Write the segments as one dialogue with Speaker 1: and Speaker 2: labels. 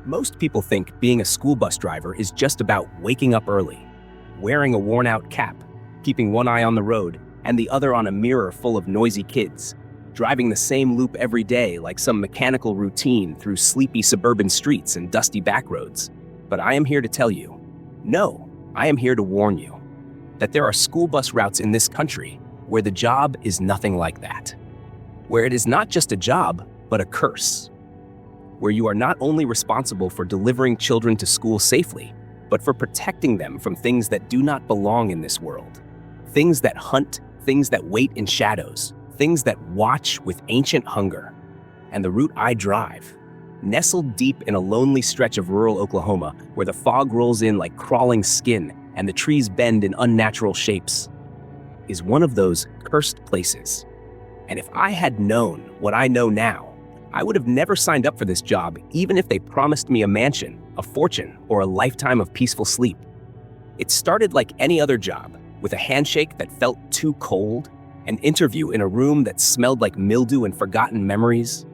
Speaker 1: Most people think being a school bus driver is just about waking up early, wearing a worn-out cap, keeping one eye on the road and the other on a mirror full of noisy kids, driving the same loop every day like some mechanical routine through sleepy suburban streets and dusty back roads. But I am here to tell you, no, I am here to warn you that there are school bus routes in this country where the job is nothing like that, where it is not just a job, but a curse, where you are not only responsible for delivering children to school safely, but for protecting them from things that do not belong in this world. Things that hunt, things that wait in shadows, things that watch with ancient hunger. And the route I drive, nestled deep in a lonely stretch of rural Oklahoma where the fog rolls in like crawling skin and the trees bend in unnatural shapes, is one of those cursed places. And if I had known what I know now, I would have never signed up for this job, even if they promised me a mansion, a fortune, or a lifetime of peaceful sleep. It started like any other job, with a handshake that felt too cold, an interview in a room that smelled like mildew and forgotten memories,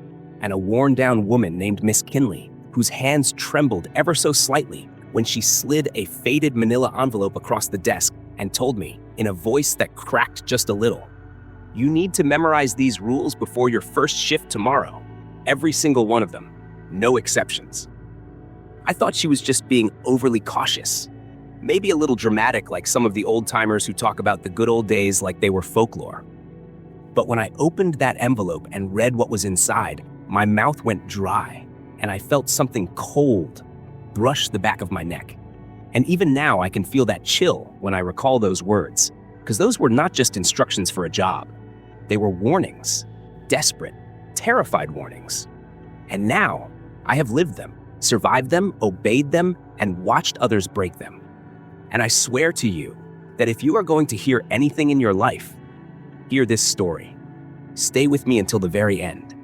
Speaker 1: and a worn-down woman named Miss Kinley, whose hands trembled ever so slightly when she slid a faded manila envelope across the desk and told me, in a voice that cracked just a little, "You need to memorize these rules before your first shift tomorrow. Every single one of them, no exceptions." I thought she was just being overly cautious, maybe a little dramatic like some of the old-timers who talk about the good old days like they were folklore. But when I opened that envelope and read what was inside, my mouth went dry, and I felt something cold brush the back of my neck. And even now I can feel that chill when I recall those words, because those were not just instructions for a job. They were warnings, desperate, terrified warnings. And now I have lived them, survived them, obeyed them, and watched others break them. And I swear to you that if you are going to hear anything in your life, hear this story. Stay with me until the very end,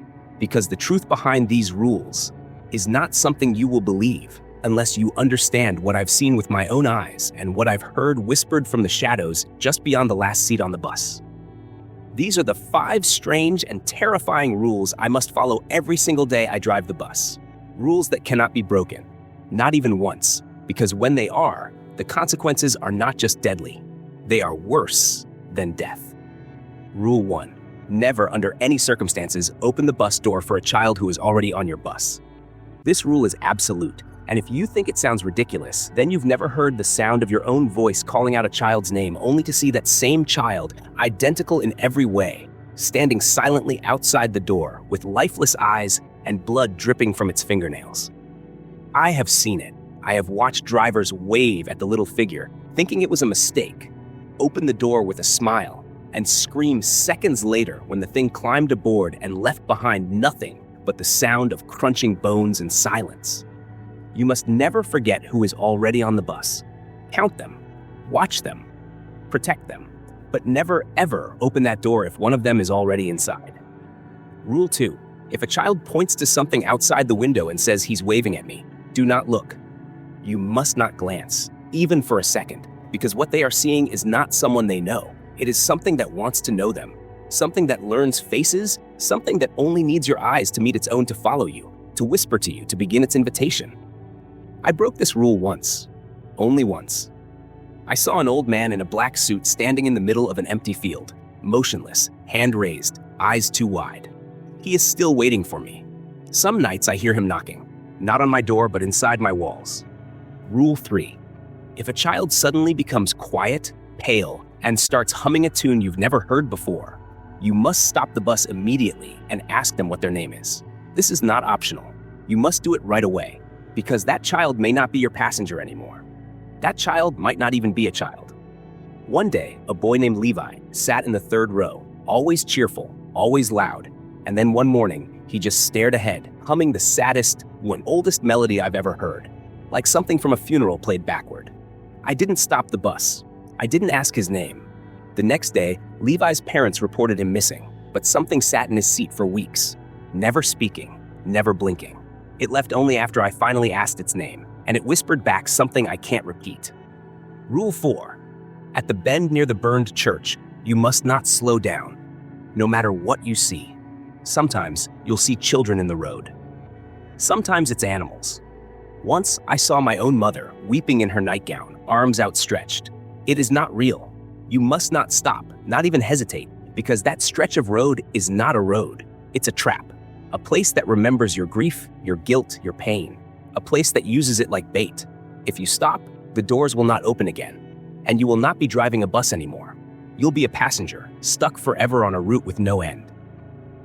Speaker 1: because the truth behind these rules is not something you will believe unless you understand what I've seen with my own eyes and what I've heard whispered from the shadows just beyond the last seat on the bus. These are the 5 strange and terrifying rules I must follow every single day I drive the bus. Rules that cannot be broken, not even once, because when they are, the consequences are not just deadly, they are worse than death. Rule 1. Never, under any circumstances, open the bus door for a child who is already on your bus. This rule is absolute, and if you think it sounds ridiculous, then you've never heard the sound of your own voice calling out a child's name only to see that same child, identical in every way, standing silently outside the door with lifeless eyes and blood dripping from its fingernails. I have seen it. I have watched drivers wave at the little figure, thinking it was a mistake, open the door with a smile, and scream seconds later when the thing climbed aboard and left behind nothing but the sound of crunching bones and silence. You must never forget who is already on the bus. Count them, watch them, protect them, but never ever open that door if one of them is already inside. Rule 2. If a child points to something outside the window and says he's waving at me, do not look. You must not glance, even for a second, because what they are seeing is not someone they know. It is something that wants to know them, something that learns faces, something that only needs your eyes to meet its own to follow you, to whisper to you, to begin its invitation. I broke this rule once, only once. I saw an old man in a black suit standing in the middle of an empty field, motionless, hand raised, eyes too wide. He is still waiting for me. Some nights I hear him knocking, not on my door but inside my walls. Rule 3. If a child suddenly becomes quiet, pale, and starts humming a tune you've never heard before, you must stop the bus immediately and ask them what their name is. This is not optional. You must do it right away, because that child may not be your passenger anymore. That child might not even be a child. One day, a boy named Levi sat in the 3rd row, always cheerful, always loud, and then one morning, he just stared ahead, humming the saddest, oldest melody I've ever heard, like something from a funeral played backward. I didn't stop the bus. I didn't ask his name. The next day, Levi's parents reported him missing, but something sat in his seat for weeks, never speaking, never blinking. It left only after I finally asked its name, and it whispered back something I can't repeat. Rule 4. At the bend near the burned church, you must not slow down, no matter what you see. Sometimes you'll see children in the road. Sometimes it's animals. Once, I saw my own mother, weeping in her nightgown, arms outstretched. It is not real. You must not stop, not even hesitate, because that stretch of road is not a road. It's a trap. A place that remembers your grief, your guilt, your pain. A place that uses it like bait. If you stop, the doors will not open again, and you will not be driving a bus anymore. You'll be a passenger, stuck forever on a route with no end.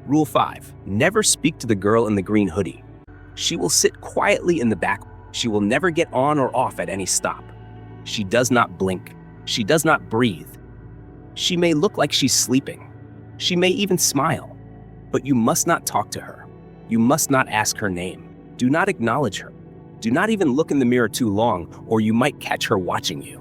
Speaker 1: Rule 5. Never speak to the girl in the green hoodie. She will sit quietly in the back. She will never get on or off at any stop. She does not blink. She does not breathe. She may look like she's sleeping. She may even smile. But you must not talk to her. You must not ask her name. Do not acknowledge her. Do not even look in the mirror too long, or you might catch her watching you.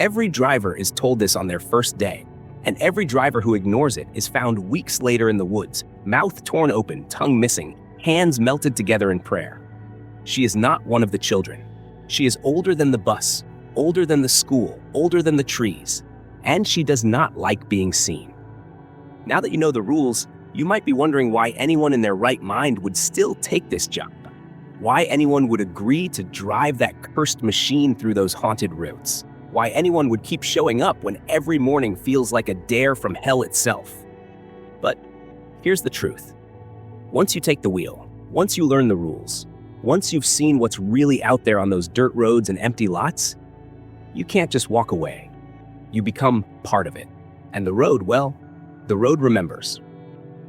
Speaker 1: Every driver is told this on their first day, and every driver who ignores it is found weeks later in the woods, mouth torn open, tongue missing, hands melted together in prayer. She is not one of the children. She is older than the bus, older than the school, older than the trees, and she does not like being seen. Now that you know the rules, you might be wondering why anyone in their right mind would still take this job. Why anyone would agree to drive that cursed machine through those haunted routes. Why anyone would keep showing up when every morning feels like a dare from hell itself. But here's the truth. Once you take the wheel, once you learn the rules, once you've seen what's really out there on those dirt roads and empty lots, you can't just walk away. You become part of it. And the road, well, the road remembers.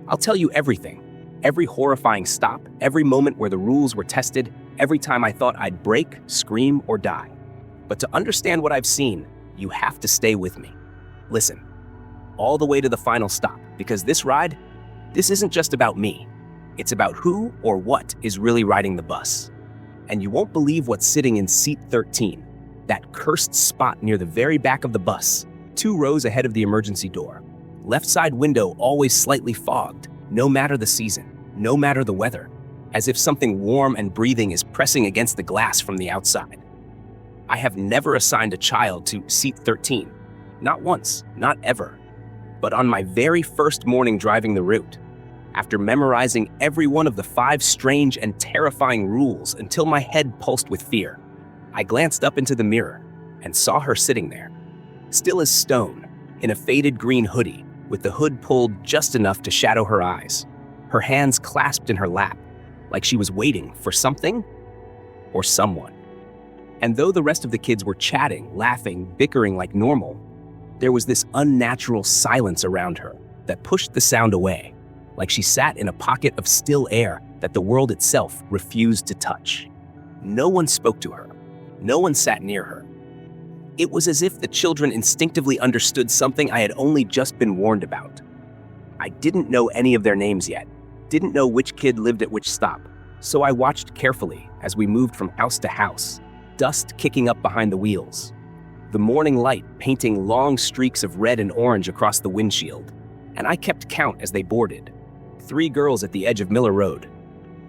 Speaker 1: I'll tell you everything. Every horrifying stop, every moment where the rules were tested, every time I thought I'd break, scream, or die. But to understand what I've seen, you have to stay with me. Listen, all the way to the final stop, because this ride, this isn't just about me. It's about who or what is really riding the bus. And you won't believe what's sitting in seat 13, that cursed spot near the very back of the bus, 2 rows ahead of the emergency door. Left side window always slightly fogged, no matter the season, no matter the weather, as if something warm and breathing is pressing against the glass from the outside. I have never assigned a child to seat 13. Not once, not ever. But on my very first morning driving the route, after memorizing every one of the 5 strange and terrifying rules until my head pulsed with fear, I glanced up into the mirror and saw her sitting there, still as stone, in a faded green hoodie, with the hood pulled just enough to shadow her eyes, her hands clasped in her lap, like she was waiting for something or someone. And though the rest of the kids were chatting, laughing, bickering like normal, there was this unnatural silence around her that pushed the sound away, like she sat in a pocket of still air that the world itself refused to touch. No one spoke to her. No one sat near her. It was as if the children instinctively understood something I had only just been warned about. I didn't know any of their names yet, didn't know which kid lived at which stop, so I watched carefully as we moved from house to house, dust kicking up behind the wheels, the morning light painting long streaks of red and orange across the windshield, and I kept count as they boarded. 3 girls at the edge of Miller Road,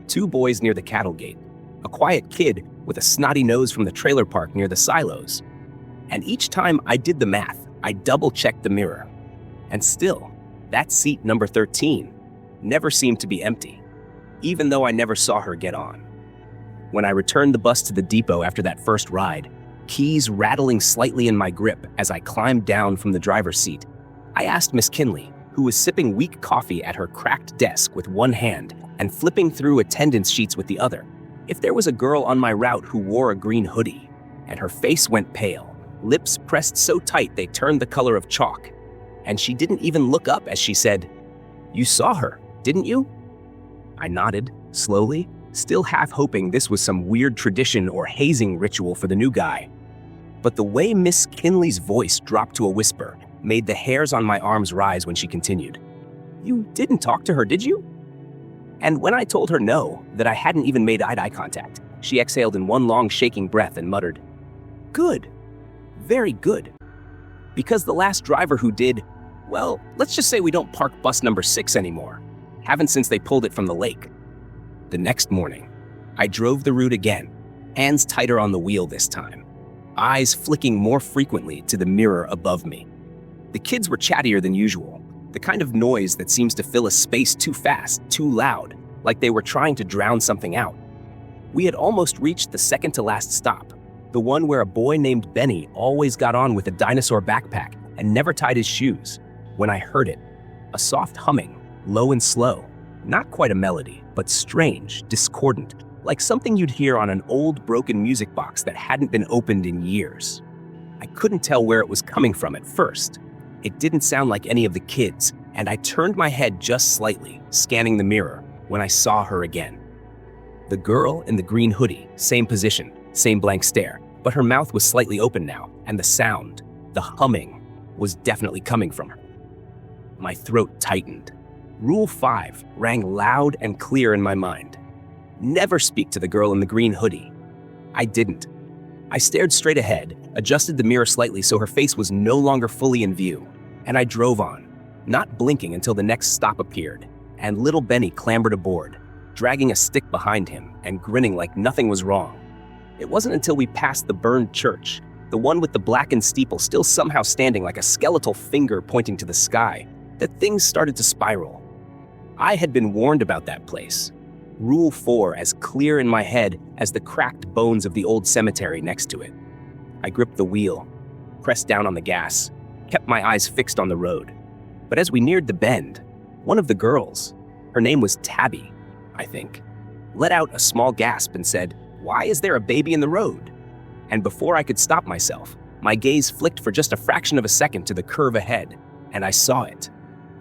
Speaker 1: 2 boys near the cattle gate, a quiet kid with a snotty nose from the trailer park near the silos. And each time I did the math, I double-checked the mirror. And still, that seat number 13 never seemed to be empty, even though I never saw her get on. When I returned the bus to the depot after that first ride, keys rattling slightly in my grip as I climbed down from the driver's seat, I asked Miss Kinley, who was sipping weak coffee at her cracked desk with one hand and flipping through attendance sheets with the other, if there was a girl on my route who wore a green hoodie, and her face went pale, lips pressed so tight they turned the color of chalk, and she didn't even look up as she said, "You saw her, didn't you?" I nodded, slowly, still half hoping this was some weird tradition or hazing ritual for the new guy. But the way Miss Kinley's voice dropped to a whisper made the hairs on my arms rise when she continued, "You didn't talk to her, did you?" And when I told her no, that I hadn't even made eye contact, she exhaled in one long shaking breath and muttered, "Good. Very good. Because the last driver who did, well, let's just say we don't park bus number 6 anymore. Haven't since they pulled it from the lake." The next morning, I drove the route again, hands tighter on the wheel this time, eyes flicking more frequently to the mirror above me. The kids were chattier than usual, the kind of noise that seems to fill a space too fast, too loud, like they were trying to drown something out. We had almost reached the second to last stop, the one where a boy named Benny always got on with a dinosaur backpack and never tied his shoes, when I heard it. A soft humming, low and slow. Not quite a melody, but strange, discordant, like something you'd hear on an old broken music box that hadn't been opened in years. I couldn't tell where it was coming from at first. It didn't sound like any of the kids, and I turned my head just slightly, scanning the mirror, when I saw her again. The girl in the green hoodie, same position, same blank stare, but her mouth was slightly open now, and the sound, the humming, was definitely coming from her. My throat tightened. Rule 5 rang loud and clear in my mind. Never speak to the girl in the green hoodie. I didn't. I stared straight ahead, adjusted the mirror slightly so her face was no longer fully in view, and I drove on, not blinking until the next stop appeared, and little Benny clambered aboard, dragging a stick behind him and grinning like nothing was wrong. It wasn't until we passed the burned church, the one with the blackened steeple still somehow standing like a skeletal finger pointing to the sky, that things started to spiral. I had been warned about that place. Rule 4 as clear in my head as the cracked bones of the old cemetery next to it. I gripped the wheel, pressed down on the gas, kept my eyes fixed on the road. But as we neared the bend, one of the girls, her name was Tabby, I think, let out a small gasp and said, "Why is there a baby in the road?" And before I could stop myself, my gaze flicked for just a fraction of a second to the curve ahead, and I saw it.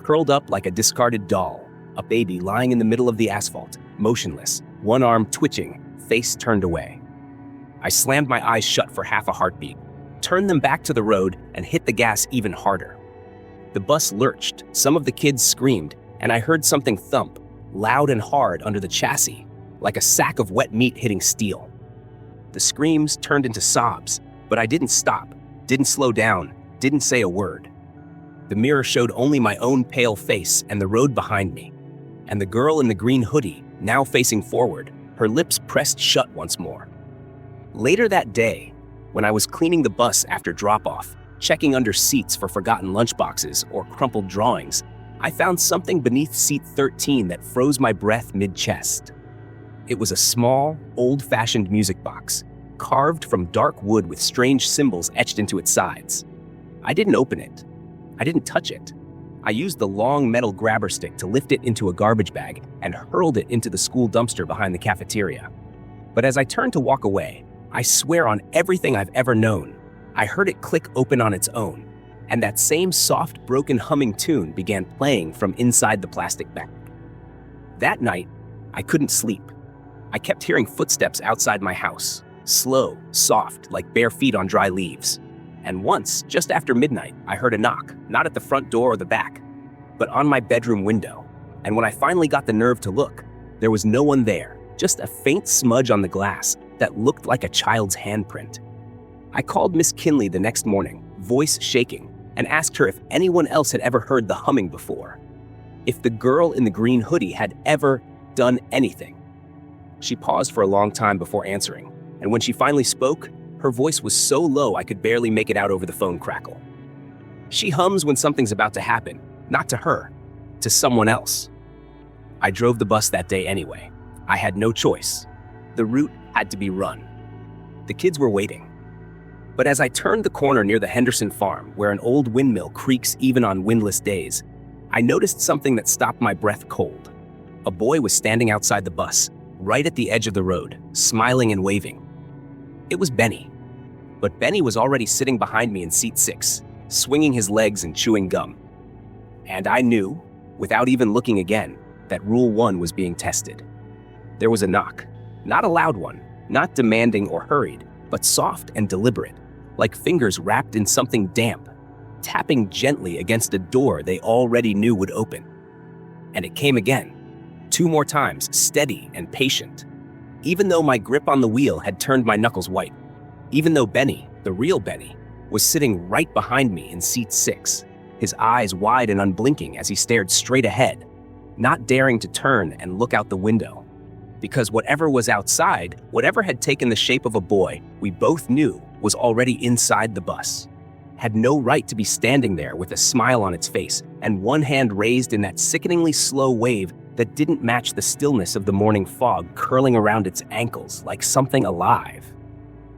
Speaker 1: Curled up like a discarded doll, a baby lying in the middle of the asphalt, motionless, one arm twitching, face turned away. I slammed my eyes shut for half a heartbeat, turned them back to the road, and hit the gas even harder. The bus lurched, some of the kids screamed, and I heard something thump, loud and hard under the chassis, like a sack of wet meat hitting steel. The screams turned into sobs, but I didn't stop, didn't slow down, didn't say a word. The mirror showed only my own pale face and the road behind me, and the girl in the green hoodie, now facing forward, her lips pressed shut once more. Later that day, when I was cleaning the bus after drop-off, checking under seats for forgotten lunchboxes or crumpled drawings, I found something beneath seat 13 that froze my breath mid-chest. It was a small, old-fashioned music box, carved from dark wood with strange symbols etched into its sides. I didn't open it. I didn't touch it. I used the long metal grabber stick to lift it into a garbage bag and hurled it into the school dumpster behind the cafeteria. But as I turned to walk away, I swear on everything I've ever known, I heard it click open on its own, and that same soft, broken humming tune began playing from inside the plastic bag. That night, I couldn't sleep. I kept hearing footsteps outside my house, slow, soft, like bare feet on dry leaves. And once, just after midnight, I heard a knock, not at the front door or the back, but on my bedroom window. And when I finally got the nerve to look, there was no one there, just a faint smudge on the glass that looked like a child's handprint. I called Miss Kinley the next morning, voice shaking, and asked her if anyone else had ever heard the humming before. If the girl in the green hoodie had ever done anything. She paused for a long time before answering, and when she finally spoke, her voice was so low I could barely make it out over the phone crackle. She hums when something's about to happen, not to her, to someone else. I drove the bus that day anyway. I had no choice. The route had to be run. The kids were waiting. But as I turned the corner near the Henderson farm, where an old windmill creaks even on windless days, I noticed something that stopped my breath cold. A boy was standing outside the bus, right at the edge of the road, smiling and waving. It was Benny. But Benny was already sitting behind me in seat 6, swinging his legs and chewing gum. And I knew, without even looking again, that Rule 1 was being tested. There was a knock. Not a loud one, not demanding or hurried, but soft and deliberate, like fingers wrapped in something damp, tapping gently against a door they already knew would open. And it came again, 2 more times, steady and patient. Even though my grip on the wheel had turned my knuckles white, even though Benny, the real Benny, was sitting right behind me in seat 6, his eyes wide and unblinking as he stared straight ahead, not daring to turn and look out the window. Because whatever was outside, whatever had taken the shape of a boy, we both knew was already inside the bus, had no right to be standing there with a smile on its face and one hand raised in that sickeningly slow wave that didn't match the stillness of the morning fog curling around its ankles like something alive.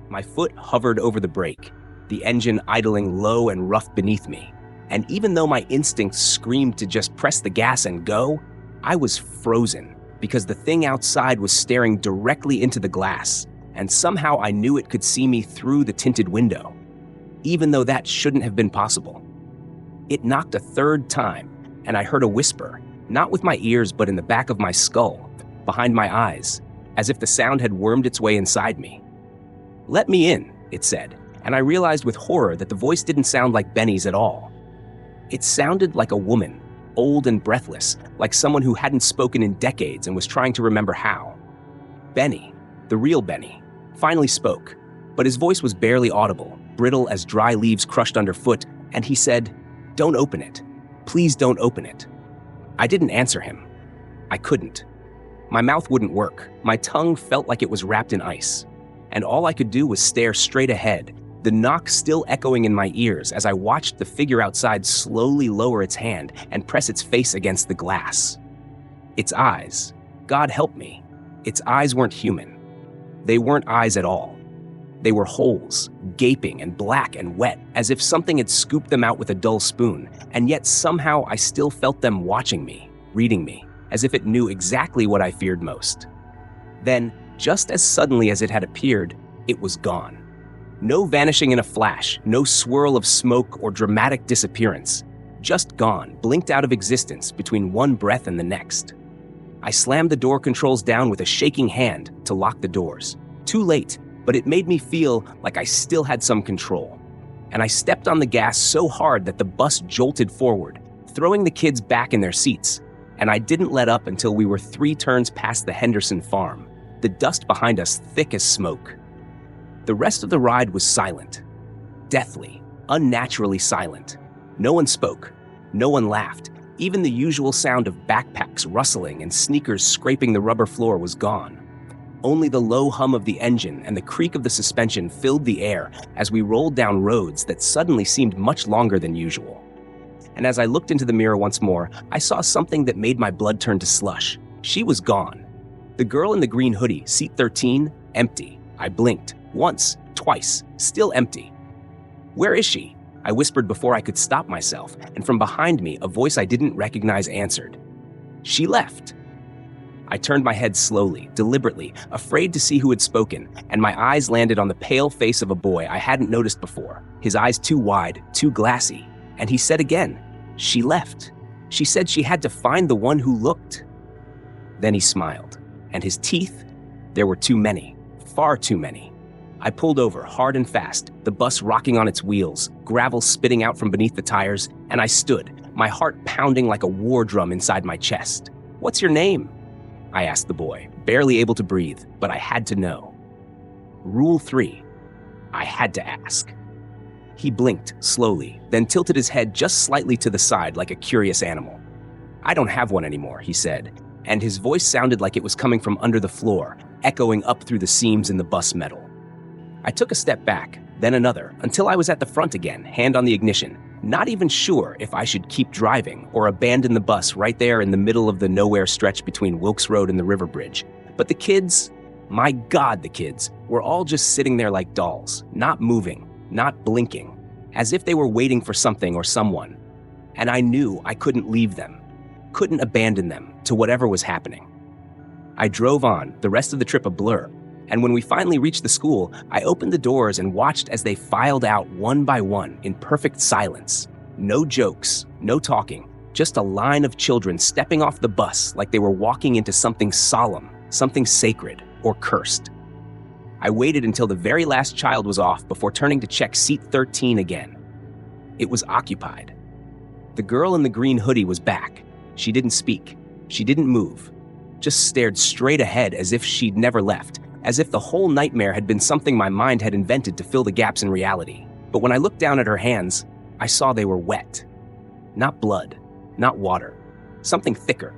Speaker 1: My foot hovered over the brake, the engine idling low and rough beneath me, and even though my instincts screamed to just press the gas and go, I was frozen because the thing outside was staring directly into the glass, and somehow I knew it could see me through the tinted window, even though that shouldn't have been possible. It knocked a third time, and I heard a whisper, not with my ears but in the back of my skull, behind my eyes, as if the sound had wormed its way inside me. "Let me in," it said, and I realized with horror that the voice didn't sound like Benny's at all. It sounded like a woman, old and breathless, like someone who hadn't spoken in decades and was trying to remember how. Benny, the real Benny, finally spoke, but his voice was barely audible, brittle as dry leaves crushed underfoot, and he said, "Don't open it. Please don't open it." I didn't answer him. I couldn't. My mouth wouldn't work. My tongue felt like it was wrapped in ice. And all I could do was stare straight ahead, the knock still echoing in my ears as I watched the figure outside slowly lower its hand and press its face against the glass. Its eyes, God help me, its eyes weren't human. They weren't eyes at all. They were holes, gaping and black and wet, as if something had scooped them out with a dull spoon, and yet somehow I still felt them watching me, reading me, as if it knew exactly what I feared most. Then, just as suddenly as it had appeared, it was gone. No vanishing in a flash, no swirl of smoke or dramatic disappearance. Just gone, blinked out of existence between one breath and the next. I slammed the door controls down with a shaking hand to lock the doors. Too late, but it made me feel like I still had some control. And I stepped on the gas so hard that the bus jolted forward, throwing the kids back in their seats. And I didn't let up until we were 3 turns past the Henderson farm, the dust behind us thick as smoke. The rest of the ride was silent. Deathly, unnaturally silent. No one spoke. No one laughed. Even the usual sound of backpacks rustling and sneakers scraping the rubber floor was gone. Only the low hum of the engine and the creak of the suspension filled the air as we rolled down roads that suddenly seemed much longer than usual. And as I looked into the mirror once more, I saw something that made my blood turn to slush. She was gone. The girl in the green hoodie, seat 13, empty. I blinked. Once, twice, still empty. "Where is she?" I whispered before I could stop myself, and from behind me, a voice I didn't recognize answered. "She left." I turned my head slowly, deliberately, afraid to see who had spoken, and my eyes landed on the pale face of a boy I hadn't noticed before, his eyes too wide, too glassy. And he said again, "She left. She said she had to find the one who looked." Then he smiled, and his teeth, there were too many, far too many. I pulled over, hard and fast, the bus rocking on its wheels, gravel spitting out from beneath the tires, and I stood, my heart pounding like a war drum inside my chest. "What's your name?" I asked the boy, barely able to breathe, but I had to know. Rule 3. I had to ask. He blinked slowly, then tilted his head just slightly to the side like a curious animal. "I don't have one anymore," he said, and his voice sounded like it was coming from under the floor, echoing up through the seams in the bus metal. I took a step back, then another, until I was at the front again, hand on the ignition, not even sure if I should keep driving or abandon the bus right there in the middle of the nowhere stretch between Wilkes Road and the river bridge. But the kids, my God, the kids, were all just sitting there like dolls, not moving, not blinking, as if they were waiting for something or someone. And I knew I couldn't leave them, couldn't abandon them to whatever was happening. I drove on, the rest of the trip a blur, and when we finally reached the school, I opened the doors and watched as they filed out one by one in perfect silence. No jokes, no talking, just a line of children stepping off the bus like they were walking into something solemn, something sacred, or cursed. I waited until the very last child was off before turning to check seat 13 again. It was occupied. The girl in the green hoodie was back. She didn't speak. She didn't move. Just stared straight ahead as if she'd never left, as if the whole nightmare had been something my mind had invented to fill the gaps in reality. But when I looked down at her hands, I saw they were wet. Not blood, not water. Something thicker,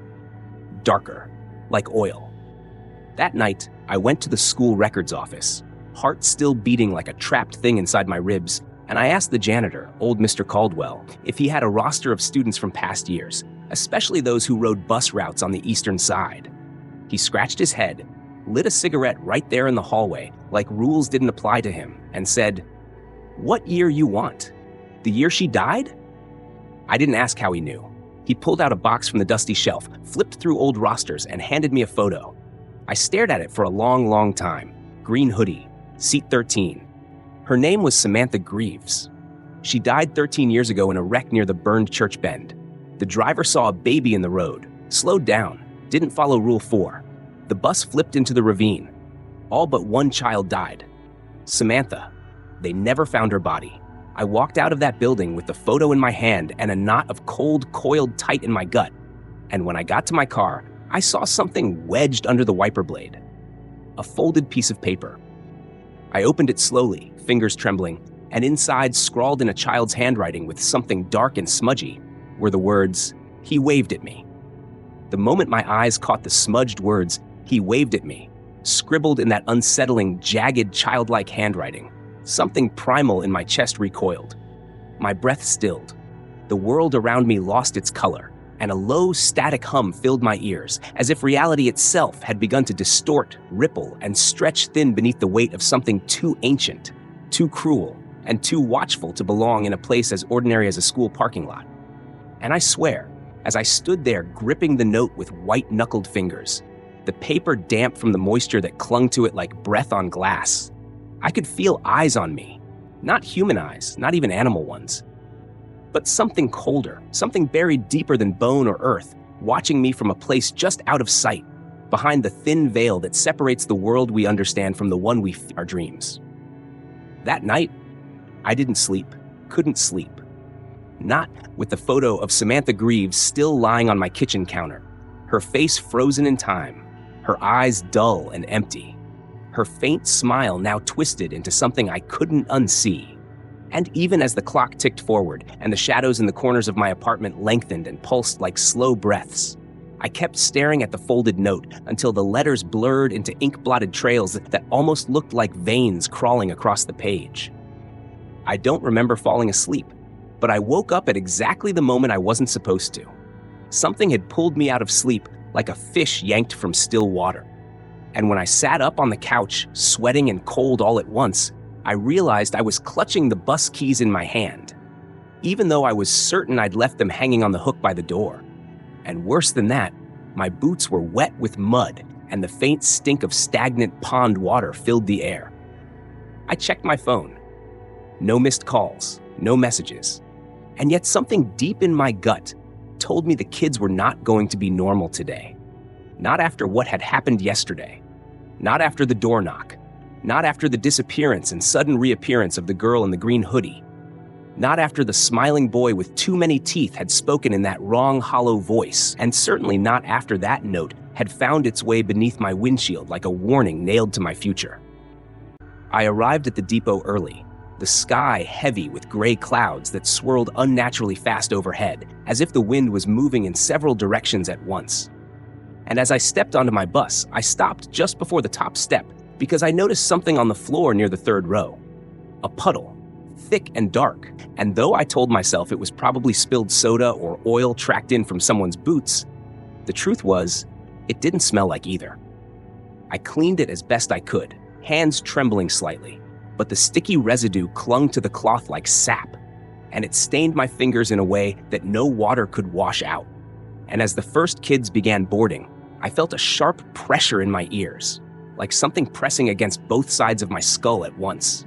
Speaker 1: darker, like oil. That night, I went to the school records office, heart still beating like a trapped thing inside my ribs, and I asked the janitor, old Mr. Caldwell, if he had a roster of students from past years, especially those who rode bus routes on the eastern side. He scratched his head, lit a cigarette right there in the hallway, like rules didn't apply to him, and said, "What year you want? The year she died?" I didn't ask how he knew. He pulled out a box from the dusty shelf, flipped through old rosters, and handed me a photo. I stared at it for a long, long time. Green hoodie, seat 13. Her name was Samantha Greaves. She died 13 years ago in a wreck near the burned church bend. The driver saw a baby in the road, slowed down, didn't follow Rule 4. The bus flipped into the ravine. All but one child died. Samantha. They never found her body. I walked out of that building with the photo in my hand and a knot of cold coiled tight in my gut. And when I got to my car, I saw something wedged under the wiper blade. A folded piece of paper. I opened it slowly, fingers trembling, and inside, scrawled in a child's handwriting with something dark and smudgy, were the words, "He waved at me." The moment my eyes caught the smudged words, "He waved at me," scribbled in that unsettling, jagged, childlike handwriting, something primal in my chest recoiled. My breath stilled. The world around me lost its color, and a low, static hum filled my ears, as if reality itself had begun to distort, ripple, and stretch thin beneath the weight of something too ancient, too cruel, and too watchful to belong in a place as ordinary as a school parking lot. And I swear, as I stood there gripping the note with white-knuckled fingers, the paper damp from the moisture that clung to it like breath on glass, I could feel eyes on me. Not human eyes, not even animal ones. But something colder, something buried deeper than bone or earth, watching me from a place just out of sight, behind the thin veil that separates the world we understand from the one we our dreams. That night, I didn't sleep, couldn't sleep. Not with the photo of Samantha Greaves still lying on my kitchen counter, her face frozen in time, her eyes dull and empty, her faint smile now twisted into something I couldn't unsee. And even as the clock ticked forward and the shadows in the corners of my apartment lengthened and pulsed like slow breaths, I kept staring at the folded note until the letters blurred into ink-blotted trails that almost looked like veins crawling across the page. I don't remember falling asleep, but I woke up at exactly the moment I wasn't supposed to. Something had pulled me out of sleep like a fish yanked from still water. And when I sat up on the couch, sweating and cold all at once, I realized I was clutching the bus keys in my hand, even though I was certain I'd left them hanging on the hook by the door. And worse than that, my boots were wet with mud and the faint stink of stagnant pond water filled the air. I checked my phone. No missed calls, no messages. And yet something deep in my gut told me the kids were not going to be normal today. Not after what had happened yesterday. Not after the door knock. Not after the disappearance and sudden reappearance of the girl in the green hoodie. Not after the smiling boy with too many teeth had spoken in that wrong, hollow voice. And certainly not after that note had found its way beneath my windshield like a warning nailed to my future. I arrived at the depot early, the sky heavy with gray clouds that swirled unnaturally fast overhead, as if the wind was moving in several directions at once. And as I stepped onto my bus, I stopped just before the top step because I noticed something on the floor near the third row. A puddle, thick and dark, and though I told myself it was probably spilled soda or oil tracked in from someone's boots, the truth was, it didn't smell like either. I cleaned it as best I could, hands trembling slightly, but the sticky residue clung to the cloth like sap, and it stained my fingers in a way that no water could wash out. And as the first kids began boarding, I felt a sharp pressure in my ears, like something pressing against both sides of my skull at once.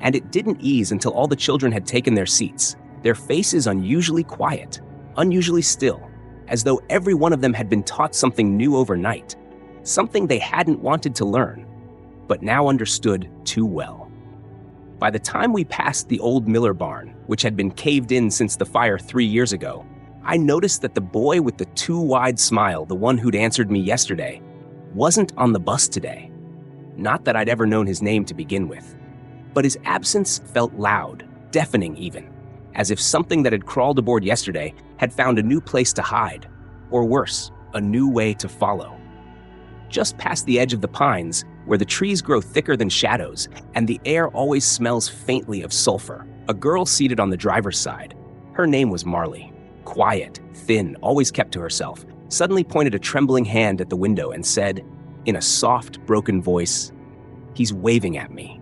Speaker 1: And it didn't ease until all the children had taken their seats, their faces unusually quiet, unusually still, as though every one of them had been taught something new overnight, something they hadn't wanted to learn, but now understood too well. By the time we passed the old Miller barn, which had been caved in since the fire 3 years ago, I noticed that the boy with the too wide smile, the one who'd answered me yesterday, wasn't on the bus today. Not that I'd ever known his name to begin with, but his absence felt loud, deafening even, as if something that had crawled aboard yesterday had found a new place to hide, or worse, a new way to follow. Just past the edge of the pines, where the trees grow thicker than shadows and the air always smells faintly of sulfur, a girl seated on the driver's side. Her name was Marley. quiet, thin, always kept to herself, suddenly pointed a trembling hand at the window and said, in a soft, broken voice, "He's waving at me."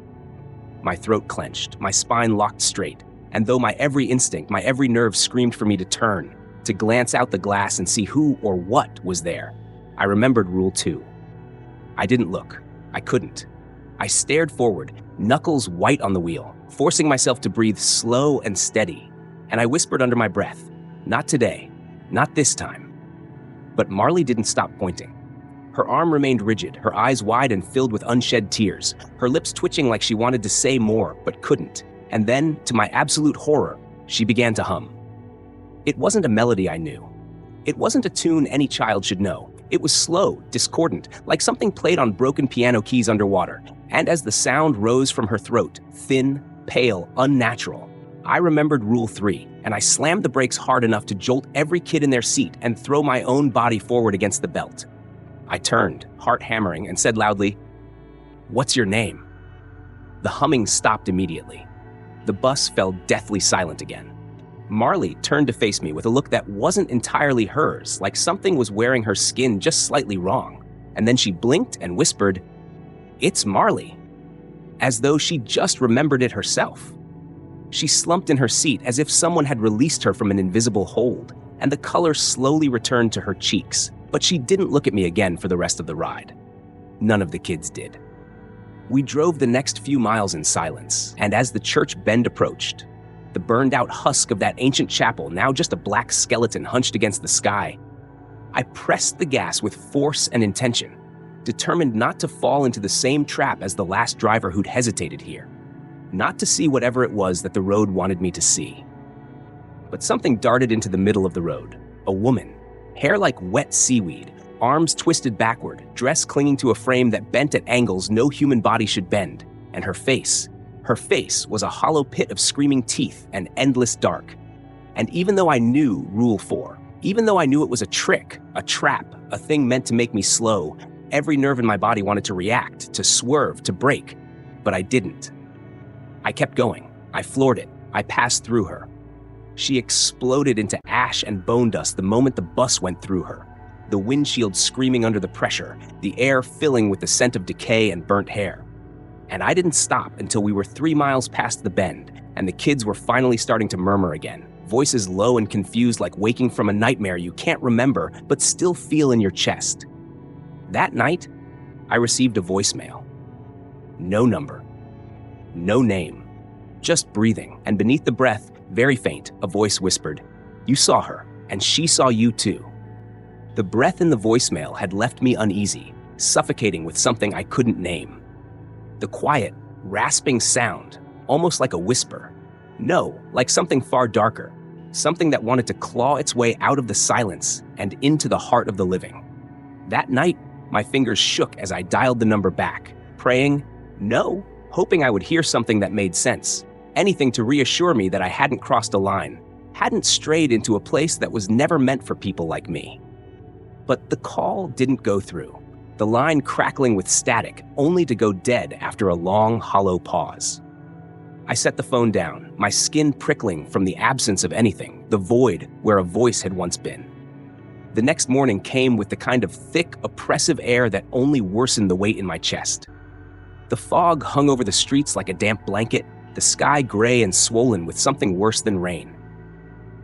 Speaker 1: My throat clenched, my spine locked straight, and though my every instinct, my every nerve screamed for me to turn, to glance out the glass and see who or what was there, I remembered Rule 2. I didn't look. I couldn't. I stared forward, knuckles white on the wheel, forcing myself to breathe slow and steady, and I whispered under my breath, "Not today. Not this time." But Marley didn't stop pointing. Her arm remained rigid, her eyes wide and filled with unshed tears, her lips twitching like she wanted to say more but couldn't. And then, to my absolute horror, she began to hum. It wasn't a melody I knew. It wasn't a tune any child should know. It was slow, discordant, like something played on broken piano keys underwater. And as the sound rose from her throat, thin, pale, unnatural, I remembered Rule 3, and I slammed the brakes hard enough to jolt every kid in their seat and throw my own body forward against the belt. I turned, heart hammering, and said loudly, "What's your name?" The humming stopped immediately. The bus fell deathly silent again. Marley turned to face me with a look that wasn't entirely hers, like something was wearing her skin just slightly wrong. And then she blinked and whispered, "It's Marley," as though she just remembered it herself. She slumped in her seat as if someone had released her from an invisible hold, and the color slowly returned to her cheeks, but she didn't look at me again for the rest of the ride. None of the kids did. We drove the next few miles in silence, and as the church bend approached, the burned-out husk of that ancient chapel, now just a black skeleton hunched against the sky, I pressed the gas with force and intention, determined not to fall into the same trap as the last driver who'd hesitated here, not to see whatever it was that the road wanted me to see. But something darted into the middle of the road, a woman, hair like wet seaweed, arms twisted backward, dress clinging to a frame that bent at angles no human body should bend, and her face was a hollow pit of screaming teeth and endless dark. And even though I knew Rule 4, even though I knew it was a trick, a trap, a thing meant to make me slow, every nerve in my body wanted to react, to swerve, to brake, but I didn't. I kept going. I floored it. I passed through her. She exploded into ash and bone dust the moment the bus went through her, the windshield screaming under the pressure, the air filling with the scent of decay and burnt hair. And I didn't stop until we were 3 miles past the bend, and the kids were finally starting to murmur again, voices low and confused like waking from a nightmare you can't remember but still feel in your chest. That night, I received a voicemail. No number. No name. Just breathing, and beneath the breath, very faint, a voice whispered, "You saw her, and she saw you too." The breath in the voicemail had left me uneasy, suffocating with something I couldn't name. The quiet, rasping sound, almost like a whisper. No, like something far darker, something that wanted to claw its way out of the silence and into the heart of the living. That night, my fingers shook as I dialed the number back, praying, no, hoping I would hear something that made sense, anything to reassure me that I hadn't crossed a line, hadn't strayed into a place that was never meant for people like me. But the call didn't go through, the line crackling with static, only to go dead after a long, hollow pause. I set the phone down, my skin prickling from the absence of anything, the void where a voice had once been. The next morning came with the kind of thick, oppressive air that only worsened the weight in my chest. The fog hung over the streets like a damp blanket, the sky gray and swollen with something worse than rain.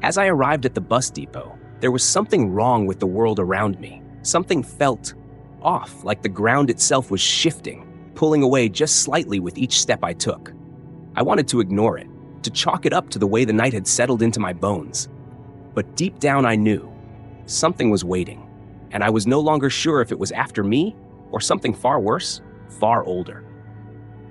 Speaker 1: As I arrived at the bus depot, there was something wrong with the world around me. Something felt off, like the ground itself was shifting, pulling away just slightly with each step I took. I wanted to ignore it, to chalk it up to the way the night had settled into my bones. But deep down I knew something was waiting, and I was no longer sure if it was after me or something far worse, far older.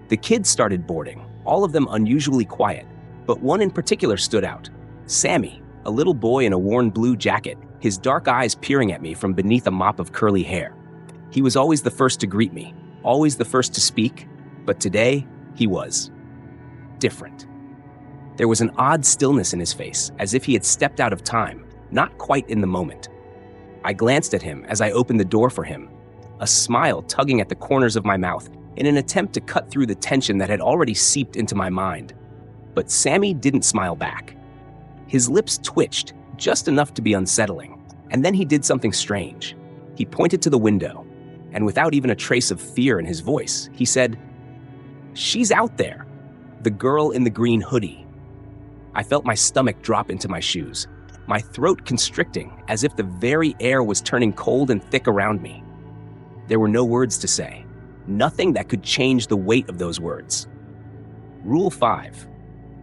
Speaker 1: The kids started boarding, all of them unusually quiet, but one in particular stood out. Sammy, a little boy in a worn blue jacket, his dark eyes peering at me from beneath a mop of curly hair. He was always the first to greet me, always the first to speak, but today he was different. There was an odd stillness in his face, as if he had stepped out of time, not quite in the moment. I glanced at him as I opened the door for him, a smile tugging at the corners of my mouth in an attempt to cut through the tension that had already seeped into my mind. But Sammy didn't smile back. His lips twitched, just enough to be unsettling. And then he did something strange. He pointed to the window, and without even a trace of fear in his voice, he said, "She's out there, the girl in the green hoodie." I felt my stomach drop into my shoes, my throat constricting as if the very air was turning cold and thick around me. There were no words to say, nothing that could change the weight of those words. Rule 5,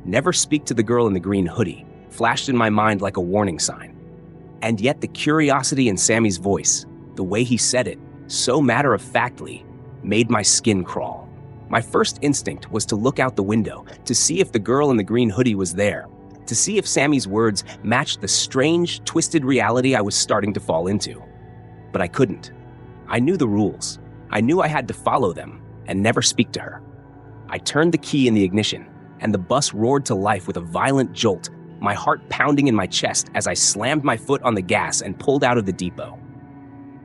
Speaker 1: never speak to the girl in the green hoodie, flashed in my mind like a warning sign. And yet the curiosity in Sammy's voice, the way he said it, so matter-of-factly, made my skin crawl. My first instinct was to look out the window to see if the girl in the green hoodie was there, to see if Sammy's words matched the strange, twisted reality I was starting to fall into. But I couldn't. I knew the rules. I knew I had to follow them and never speak to her. I turned the key in the ignition, and the bus roared to life with a violent jolt, my heart pounding in my chest as I slammed my foot on the gas and pulled out of the depot.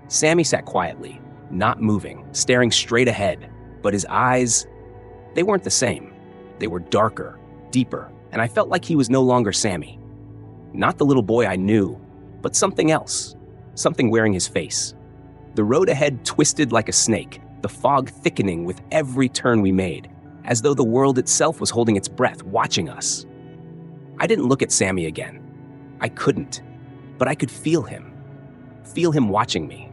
Speaker 1: Sammy sat quietly, not moving, staring straight ahead, but his eyes, they weren't the same. They were darker, deeper, and I felt like he was no longer Sammy. Not the little boy I knew, but something else, something wearing his face. The road ahead twisted like a snake, the fog thickening with every turn we made, as though the world itself was holding its breath, watching us. I didn't look at Sammy again. I couldn't, but I could feel him watching me.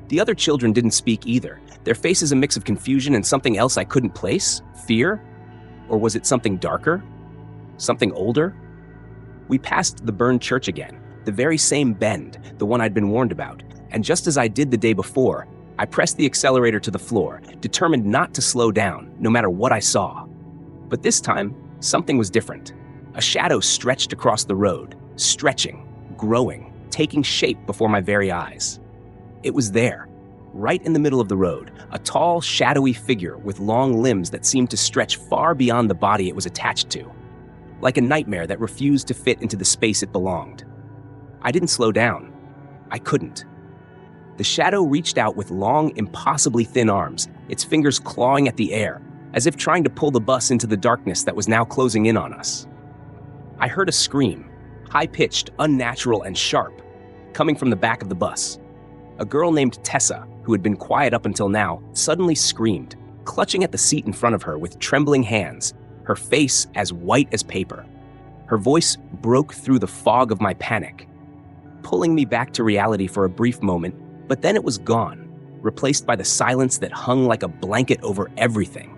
Speaker 1: The other children didn't speak either, their faces a mix of confusion and something else I couldn't place, fear? Or was it something darker? Something older? We passed the burned church again, the very same bend, the one I'd been warned about, and just as I did the day before, I pressed the accelerator to the floor, determined not to slow down, no matter what I saw. But this time, something was different. A shadow stretched across the road, stretching, growing, taking shape before my very eyes. It was there, right in the middle of the road, a tall, shadowy figure with long limbs that seemed to stretch far beyond the body it was attached to, like a nightmare that refused to fit into the space it belonged. I didn't slow down. I couldn't. The shadow reached out with long, impossibly thin arms, its fingers clawing at the air, as if trying to pull the bus into the darkness that was now closing in on us. I heard a scream, high-pitched, unnatural, and sharp, coming from the back of the bus. A girl named Tessa, who had been quiet up until now, suddenly screamed, clutching at the seat in front of her with trembling hands, her face as white as paper. Her voice broke through the fog of my panic, pulling me back to reality for a brief moment, but then it was gone, replaced by the silence that hung like a blanket over everything.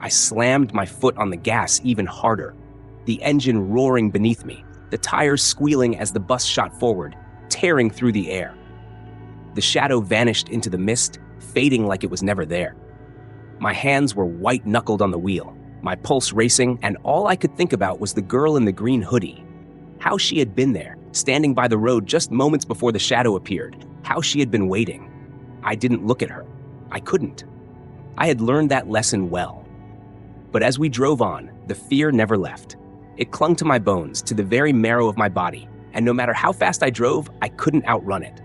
Speaker 1: I slammed my foot on the gas even harder, the engine roaring beneath me, the tires squealing as the bus shot forward, tearing through the air. The shadow vanished into the mist, fading like it was never there. My hands were white-knuckled on the wheel, my pulse racing, and all I could think about was the girl in the green hoodie. How she had been there, standing by the road just moments before the shadow appeared, how she had been waiting. I didn't look at her. I couldn't. I had learned that lesson well. But as we drove on, the fear never left. It clung to my bones, to the very marrow of my body, and no matter how fast I drove, I couldn't outrun it.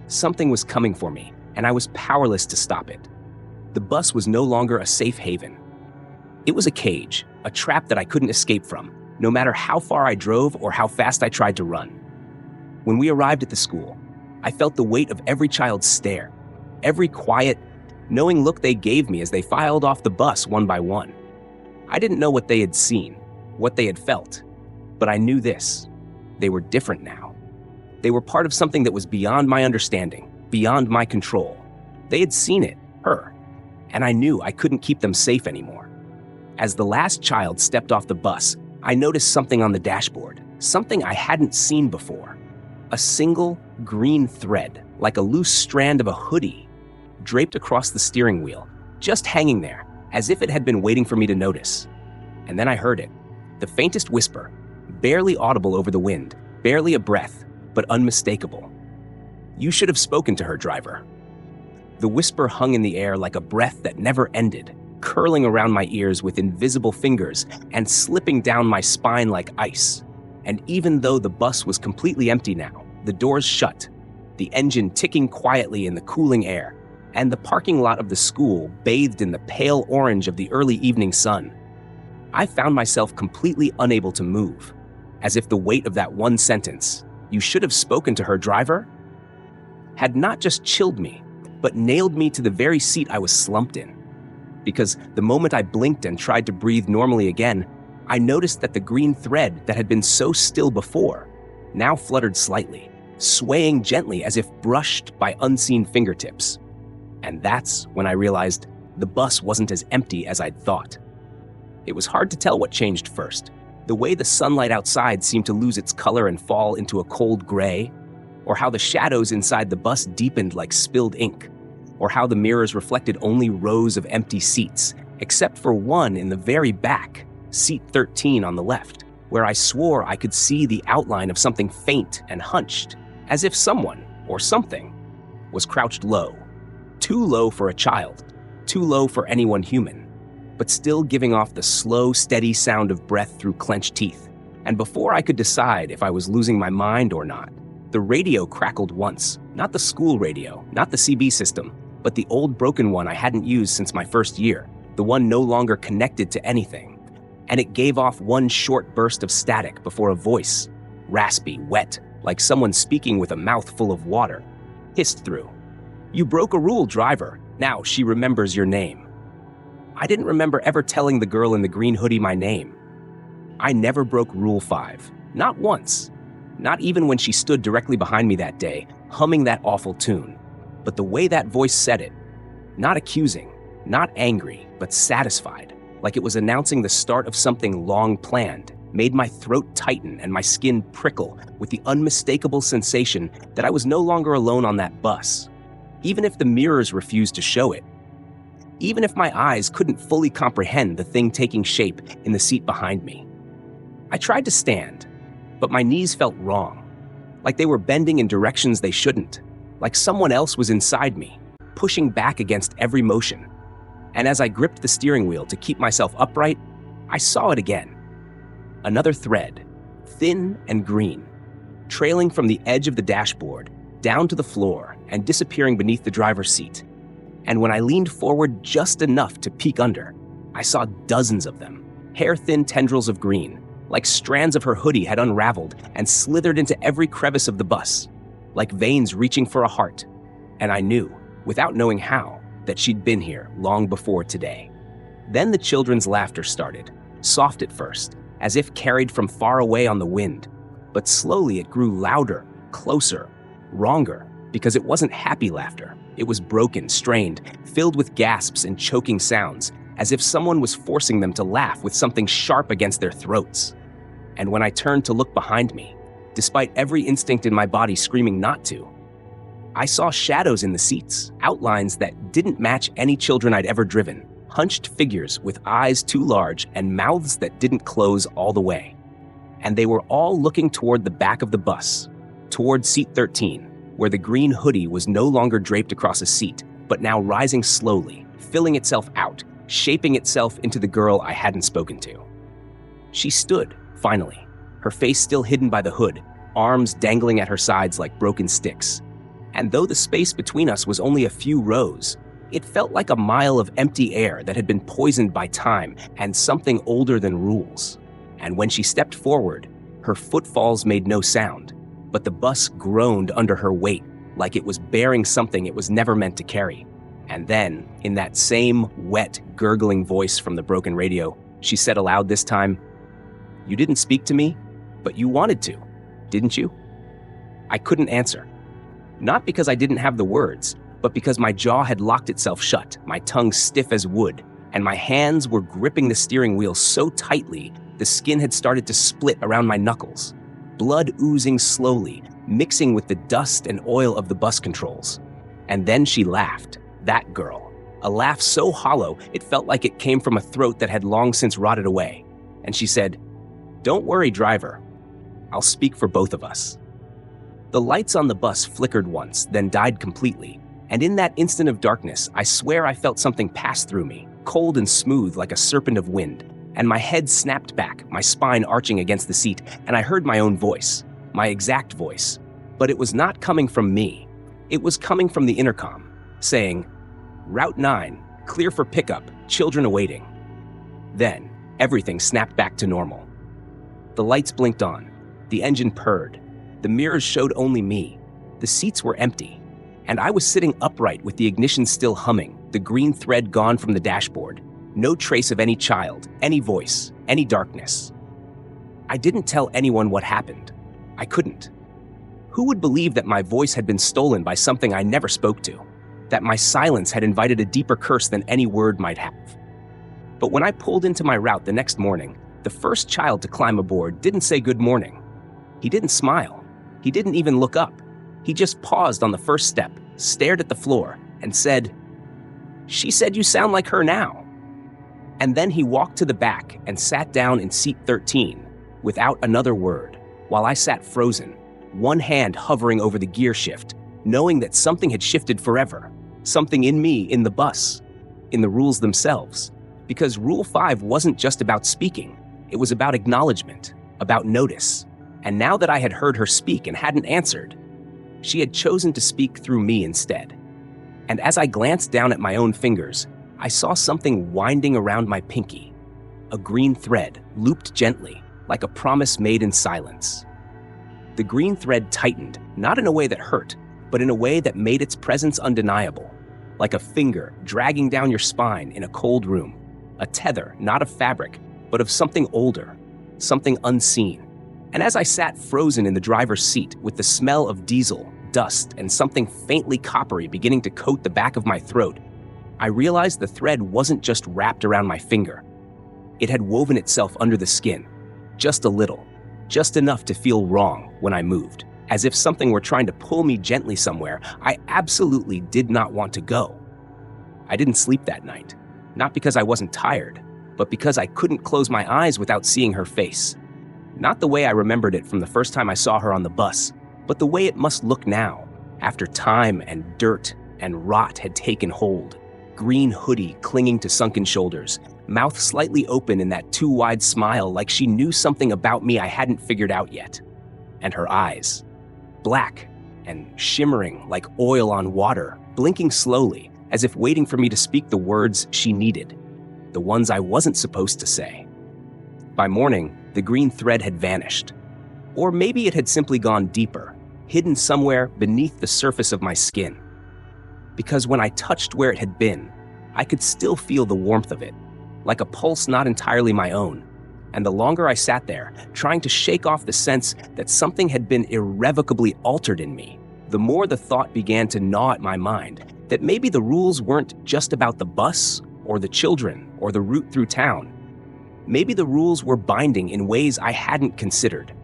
Speaker 1: Something was coming for me, and I was powerless to stop it. The bus was no longer a safe haven. It was a cage, a trap that I couldn't escape from, no matter how far I drove or how fast I tried to run. When we arrived at the school, I felt the weight of every child's stare, every quiet, knowing look they gave me as they filed off the bus one by one. I didn't know what they had seen, what they had felt, but I knew this. They were different now. They were part of something that was beyond my understanding, beyond my control. They had seen it, her, and I knew I couldn't keep them safe anymore. As the last child stepped off the bus, I noticed something on the dashboard, something I hadn't seen before. A single green thread, like a loose strand of a hoodie, draped across the steering wheel, just hanging there, as if it had been waiting for me to notice. And then I heard it, the faintest whisper, barely audible over the wind, barely a breath, but unmistakable. "You should have spoken to her, driver." The whisper hung in the air like a breath that never ended, curling around my ears with invisible fingers and slipping down my spine like ice. And even though the bus was completely empty now, the doors shut, the engine ticking quietly in the cooling air, and the parking lot of the school bathed in the pale orange of the early evening sun, I found myself completely unable to move, as if the weight of that one sentence, "You should have spoken to her, driver," had not just chilled me, but nailed me to the very seat I was slumped in. Because the moment I blinked and tried to breathe normally again, I noticed that the green thread that had been so still before now fluttered slightly, swaying gently as if brushed by unseen fingertips. And that's when I realized the bus wasn't as empty as I'd thought. It was hard to tell what changed first. The way the sunlight outside seemed to lose its color and fall into a cold gray, or how the shadows inside the bus deepened like spilled ink, or how the mirrors reflected only rows of empty seats, except for one in the very back, seat 13 on the left, where I swore I could see the outline of something faint and hunched, as if someone, or something, was crouched low. Too low for a child, too low for anyone human, but still giving off the slow, steady sound of breath through clenched teeth. And before I could decide if I was losing my mind or not, the radio crackled once. Not the school radio, not the CB system, but the old broken one I hadn't used since my first year, the one no longer connected to anything. And it gave off one short burst of static before a voice, raspy, wet, like someone speaking with a mouth full of water, hissed through. "You broke a rule, driver. Now she remembers your name." I didn't remember ever telling the girl in the green hoodie my name. I never broke Rule 5. Not once. Not even when she stood directly behind me that day, humming that awful tune. But the way that voice said it, not accusing, not angry, but satisfied, like it was announcing the start of something long planned, made my throat tighten and my skin prickle with the unmistakable sensation that I was no longer alone on that bus, even if the mirrors refused to show it. Even if my eyes couldn't fully comprehend the thing taking shape in the seat behind me. I tried to stand, but my knees felt wrong, like they were bending in directions they shouldn't, like someone else was inside me, pushing back against every motion. And as I gripped the steering wheel to keep myself upright, I saw it again. Another thread, thin and green, trailing from the edge of the dashboard down to the floor and disappearing beneath the driver's seat. And when I leaned forward just enough to peek under, I saw dozens of them, hair-thin tendrils of green, like strands of her hoodie had unraveled and slithered into every crevice of the bus, like veins reaching for a heart. And I knew, without knowing how, that she'd been here long before today. Then the children's laughter started, soft at first, as if carried from far away on the wind. But slowly it grew louder, closer, wronger, because it wasn't happy laughter. It was broken, strained, filled with gasps and choking sounds, as if someone was forcing them to laugh with something sharp against their throats. And when I turned to look behind me, despite every instinct in my body screaming not to, I saw shadows in the seats, outlines that didn't match any children I'd ever driven, hunched figures with eyes too large and mouths that didn't close all the way. And they were all looking toward the back of the bus, toward seat 13, where the green hoodie was no longer draped across a seat, but now rising slowly, filling itself out, shaping itself into the girl I hadn't spoken to. She stood, finally, her face still hidden by the hood, arms dangling at her sides like broken sticks. And though the space between us was only a few rows, it felt like a mile of empty air that had been poisoned by time and something older than rules. And when she stepped forward, her footfalls made no sound, but the bus groaned under her weight like it was bearing something it was never meant to carry. And then, in that same wet, gurgling voice from the broken radio, she said aloud this time, "You didn't speak to me, but you wanted to, didn't you?" I couldn't answer. Not because I didn't have the words, but because my jaw had locked itself shut, my tongue stiff as wood, and my hands were gripping the steering wheel so tightly the skin had started to split around my knuckles, blood oozing slowly, mixing with the dust and oil of the bus controls. And then she laughed, that girl, a laugh so hollow it felt like it came from a throat that had long since rotted away. And she said, "Don't worry, driver. I'll speak for both of us." The lights on the bus flickered once, then died completely, and in that instant of darkness, I swear I felt something pass through me, cold and smooth like a serpent of wind, and my head snapped back, my spine arching against the seat, and I heard my own voice, my exact voice. But it was not coming from me. It was coming from the intercom, saying, "Route 9, clear for pickup, children awaiting." Then, everything snapped back to normal. The lights blinked on, the engine purred, The mirrors showed only me. The seats were empty, and I was sitting upright with the ignition still humming, the green thread gone from the dashboard. No trace of any child, any voice, any darkness. I didn't tell anyone what happened. I couldn't. Who would believe that my voice had been stolen by something I never spoke to? That my silence had invited a deeper curse than any word might have? But when I pulled into my route the next morning, the first child to climb aboard didn't say good morning. He didn't smile. He didn't even look up. He just paused on the first step, stared at the floor, and said, "She said you sound like her now." And then he walked to the back and sat down in seat 13 without another word, while I sat frozen, one hand hovering over the gear shift, knowing that something had shifted forever, something in me, in the bus, in the rules themselves. Because Rule 5 wasn't just about speaking, it was about acknowledgement, about notice. And now that I had heard her speak and hadn't answered, she had chosen to speak through me instead. And as I glanced down at my own fingers, I saw something winding around my pinky, a green thread looped gently, like a promise made in silence. The green thread tightened, not in a way that hurt, but in a way that made its presence undeniable, like a finger dragging down your spine in a cold room, a tether not of fabric, but of something older, something unseen. And as I sat frozen in the driver's seat with the smell of diesel, dust, and something faintly coppery beginning to coat the back of my throat, I realized the thread wasn't just wrapped around my finger. It had woven itself under the skin, just a little, just enough to feel wrong when I moved, as if something were trying to pull me gently somewhere I absolutely did not want to go. I didn't sleep that night, not because I wasn't tired, but because I couldn't close my eyes without seeing her face. Not the way I remembered it from the first time I saw her on the bus, but the way it must look now, after time and dirt and rot had taken hold. Green hoodie clinging to sunken shoulders, mouth slightly open in that too-wide smile like she knew something about me I hadn't figured out yet. And her eyes, black and shimmering like oil on water, blinking slowly, as if waiting for me to speak the words she needed, the ones I wasn't supposed to say. By morning, the green thread had vanished. Or maybe it had simply gone deeper, hidden somewhere beneath the surface of my skin. Because when I touched where it had been, I could still feel the warmth of it, like a pulse not entirely my own. And the longer I sat there, trying to shake off the sense that something had been irrevocably altered in me, the more the thought began to gnaw at my mind that maybe the rules weren't just about the bus, or the children, or the route through town. Maybe the rules were binding in ways I hadn't considered.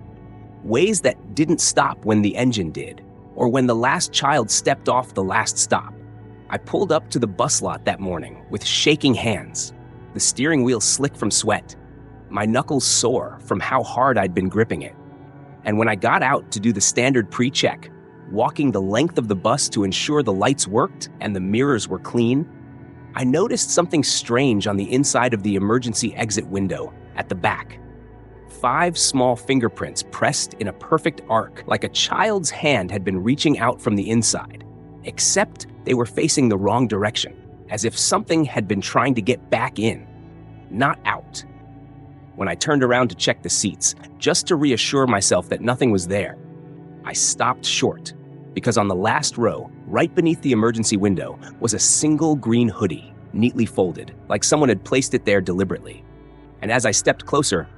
Speaker 1: Ways that didn't stop when the engine did, or when the last child stepped off the last stop. I pulled up to the bus lot that morning with shaking hands, the steering wheel slick from sweat, my knuckles sore from how hard I'd been gripping it. And when I got out to do the standard pre-check, walking the length of the bus to ensure the lights worked and the mirrors were clean, I noticed something strange on the inside of the emergency exit window at the back. 5 small fingerprints pressed in a perfect arc, like a child's hand had been reaching out from the inside, except they were facing the wrong direction, as if something had been trying to get back in, not out. When I turned around to check the seats, just to reassure myself that nothing was there, I stopped short, because on the last row, right beneath the emergency window, was a single green hoodie, neatly folded, like someone had placed it there deliberately. And as I stepped closer,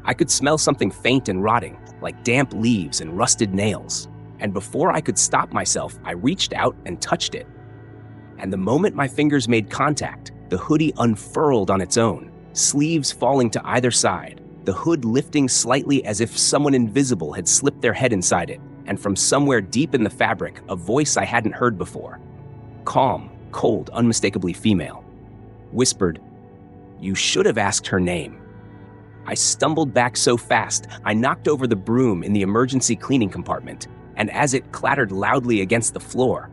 Speaker 1: I could smell something faint and rotting, like damp leaves and rusted nails. And before I could stop myself, I reached out and touched it. And the moment my fingers made contact, the hoodie unfurled on its own, sleeves falling to either side, the hood lifting slightly as if someone invisible had slipped their head inside it. And from somewhere deep in the fabric, a voice I hadn't heard before, calm, cold, unmistakably female, whispered, "You should have asked her name." I stumbled back so fast, I knocked over the broom in the emergency cleaning compartment, and as it clattered loudly against the floor,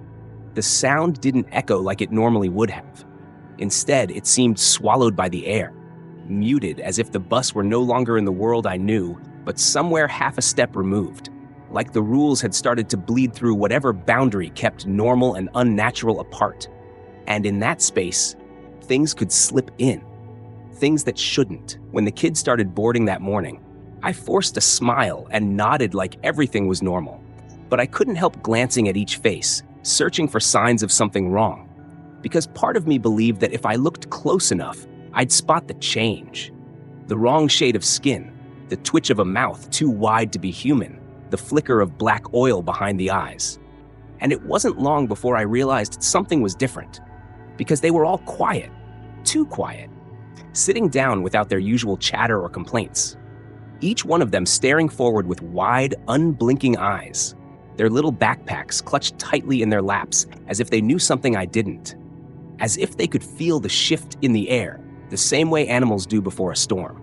Speaker 1: the sound didn't echo like it normally would have. Instead, it seemed swallowed by the air, muted as if the bus were no longer in the world I knew, but somewhere half a step removed. Like the rules had started to bleed through whatever boundary kept normal and unnatural apart. And in that space, things could slip in. Things that shouldn't. When the kids started boarding that morning, I forced a smile and nodded like everything was normal, but I couldn't help glancing at each face, searching for signs of something wrong, because part of me believed that if I looked close enough, I'd spot the change. The wrong shade of skin, the twitch of a mouth too wide to be human, the flicker of black oil behind the eyes. And it wasn't long before I realized something was different, because they were all quiet, too quiet, sitting down without their usual chatter or complaints. Each one of them staring forward with wide, unblinking eyes, their little backpacks clutched tightly in their laps as if they knew something I didn't, as if they could feel the shift in the air, the same way animals do before a storm.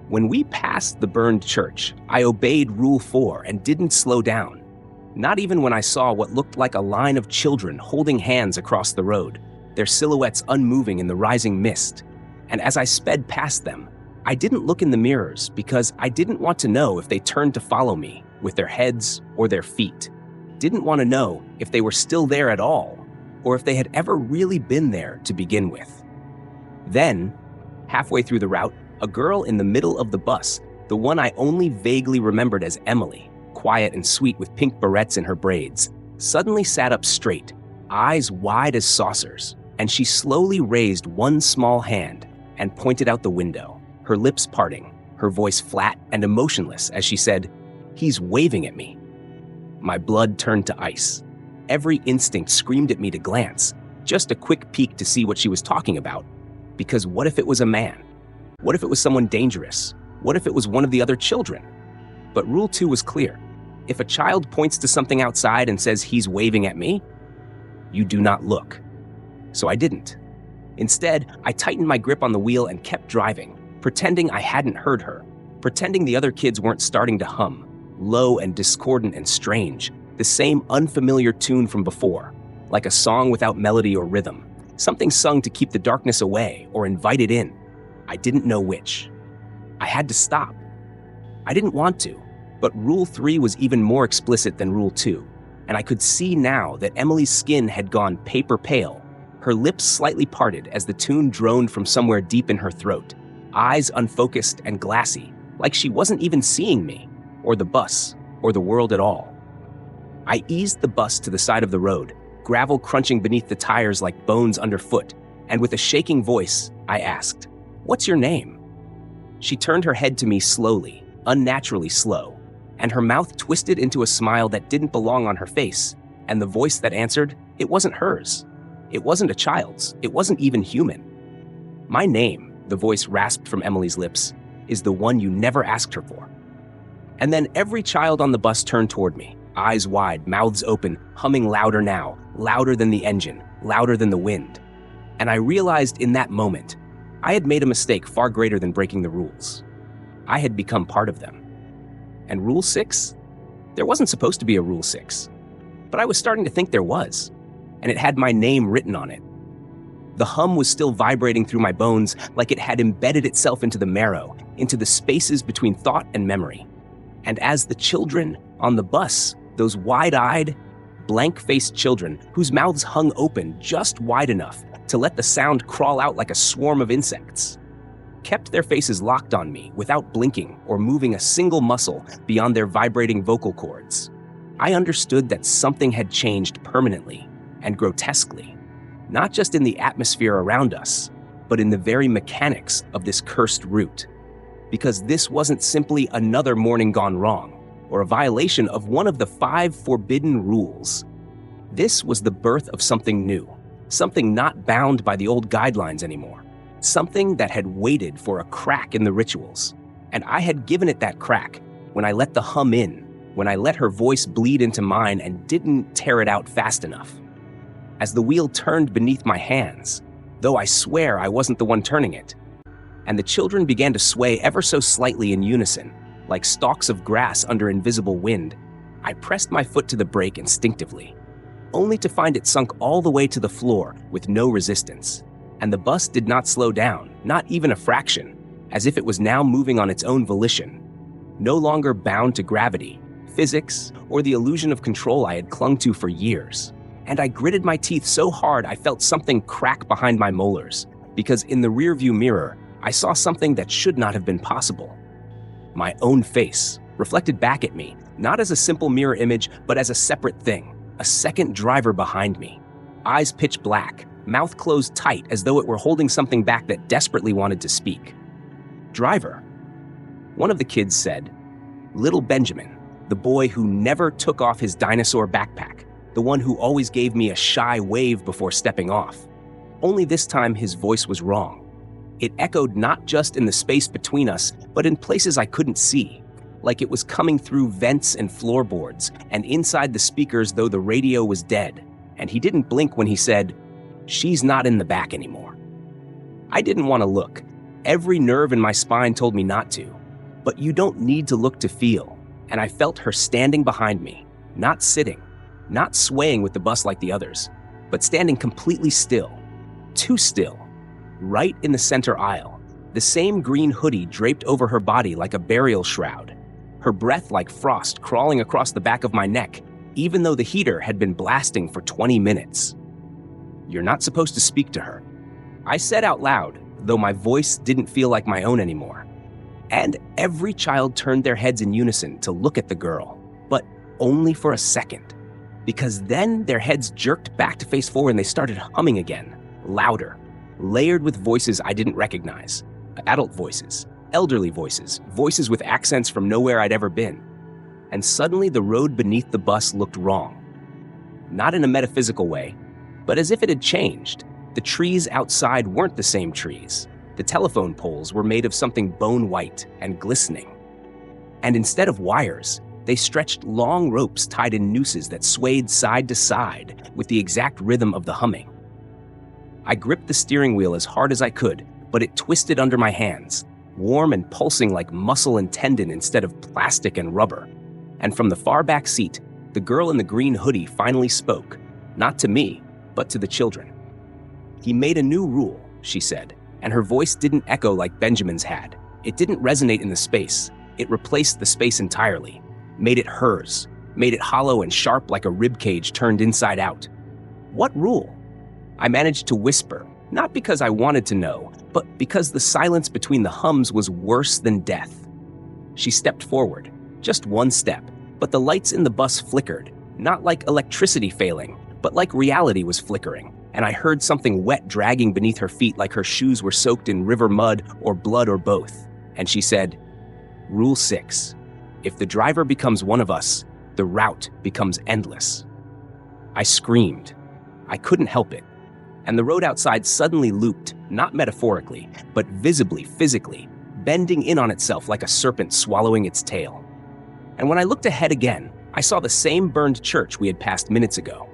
Speaker 1: When we passed the burned church, I obeyed Rule 4 and didn't slow down, not even when I saw what looked like a line of children holding hands across the road, their silhouettes unmoving in the rising mist. And as I sped past them, I didn't look in the mirrors because I didn't want to know if they turned to follow me with their heads or their feet. Didn't want to know if they were still there at all or if they had ever really been there to begin with. Then, halfway through the route, a girl in the middle of the bus, the one I only vaguely remembered as Emily, quiet and sweet with pink barrettes in her braids, suddenly sat up straight, eyes wide as saucers, and she slowly raised one small hand and pointed out the window, her lips parting, her voice flat and emotionless as she said, "He's waving at me." My blood turned to ice. Every instinct screamed at me to glance, just a quick peek to see what she was talking about. Because what if it was a man? What if it was someone dangerous? What if it was one of the other children? But Rule 2 was clear. If a child points to something outside and says he's waving at me, you do not look. So I didn't. Instead, I tightened my grip on the wheel and kept driving, pretending I hadn't heard her, pretending the other kids weren't starting to hum, low and discordant and strange, the same unfamiliar tune from before, like a song without melody or rhythm, something sung to keep the darkness away or invite it in. I didn't know which. I had to stop. I didn't want to, but Rule 3 was even more explicit than Rule 2, and I could see now that Emily's skin had gone paper pale, her lips slightly parted as the tune droned from somewhere deep in her throat, eyes unfocused and glassy, like she wasn't even seeing me, or the bus, or the world at all. I eased the bus to the side of the road, gravel crunching beneath the tires like bones underfoot, and with a shaking voice, I asked, "What's your name?" She turned her head to me slowly, unnaturally slow, and her mouth twisted into a smile that didn't belong on her face, and the voice that answered, it wasn't hers. It wasn't a child's. It wasn't even human. "My name," the voice rasped from Emily's lips, "is the one you never asked her for." And then every child on the bus turned toward me, eyes wide, mouths open, humming louder now, louder than the engine, louder than the wind. And I realized in that moment, I had made a mistake far greater than breaking the rules. I had become part of them. And Rule 6? There wasn't supposed to be a Rule 6. But I was starting to think there was, and it had my name written on it. The hum was still vibrating through my bones like it had embedded itself into the marrow, into the spaces between thought and memory. And as the children on the bus, those wide-eyed, blank-faced children whose mouths hung open just wide enough to let the sound crawl out like a swarm of insects, kept their faces locked on me without blinking or moving a single muscle beyond their vibrating vocal cords, I understood that something had changed permanently and grotesquely, not just in the atmosphere around us, but in the very mechanics of this cursed route. Because this wasn't simply another morning gone wrong, or a violation of one of the 5 forbidden rules. This was the birth of something new, something not bound by the old guidelines anymore, something that had waited for a crack in the rituals. And I had given it that crack when I let the hum in, when I let her voice bleed into mine and didn't tear it out fast enough. As the wheel turned beneath my hands, though I swear I wasn't the one turning it, and the children began to sway ever so slightly in unison, like stalks of grass under invisible wind, I pressed my foot to the brake instinctively, only to find it sunk all the way to the floor with no resistance. And the bus did not slow down, not even a fraction, as if it was now moving on its own volition, no longer bound to gravity, physics, or the illusion of control I had clung to for years. And I gritted my teeth so hard I felt something crack behind my molars, because in the rearview mirror, I saw something that should not have been possible. My own face, reflected back at me, not as a simple mirror image, but as a separate thing, a second driver behind me. Eyes pitch black, mouth closed tight as though it were holding something back that desperately wanted to speak. "Driver," one of the kids said. Little Benjamin, the boy who never took off his dinosaur backpack, the one who always gave me a shy wave before stepping off. Only this time his voice was wrong. It echoed not just in the space between us, but in places I couldn't see, like it was coming through vents and floorboards and inside the speakers though the radio was dead. And he didn't blink when he said, "She's not in the back anymore." I didn't want to look. Every nerve in my spine told me not to. But you don't need to look to feel. And I felt her standing behind me, not sitting, not swaying with the bus like the others, but standing completely still, too still, right in the center aisle, the same green hoodie draped over her body like a burial shroud, her breath like frost crawling across the back of my neck, even though the heater had been blasting for 20 minutes. "You're not supposed to speak to her," I said out loud, though my voice didn't feel like my own anymore. And every child turned their heads in unison to look at the girl, but only for a second, because then their heads jerked back to face forward and they started humming again, louder, layered with voices I didn't recognize, adult voices, elderly voices, voices with accents from nowhere I'd ever been. And suddenly the road beneath the bus looked wrong. Not in a metaphysical way, but as if it had changed. The trees outside weren't the same trees. The telephone poles were made of something bone white and glistening. And instead of wires, they stretched long ropes tied in nooses that swayed side to side with the exact rhythm of the humming. I gripped the steering wheel as hard as I could, but it twisted under my hands, warm and pulsing like muscle and tendon instead of plastic and rubber. And from the far back seat, the girl in the green hoodie finally spoke, not to me, but to the children. "He made a new rule," she said, and her voice didn't echo like Benjamin's had. It didn't resonate in the space. It replaced the space entirely, made it hers, made it hollow and sharp like a rib cage turned inside out. "What rule?" I managed to whisper, not because I wanted to know, but because the silence between the hums was worse than death. She stepped forward, just one step, but the lights in the bus flickered, not like electricity failing, but like reality was flickering, and I heard something wet dragging beneath her feet like her shoes were soaked in river mud or blood or both. And she said, "Rule 6. If the driver becomes one of us, the route becomes endless." I screamed. I couldn't help it. And the road outside suddenly looped, not metaphorically, but visibly, physically, bending in on itself like a serpent swallowing its tail. And when I looked ahead again, I saw the same burned church we had passed minutes ago.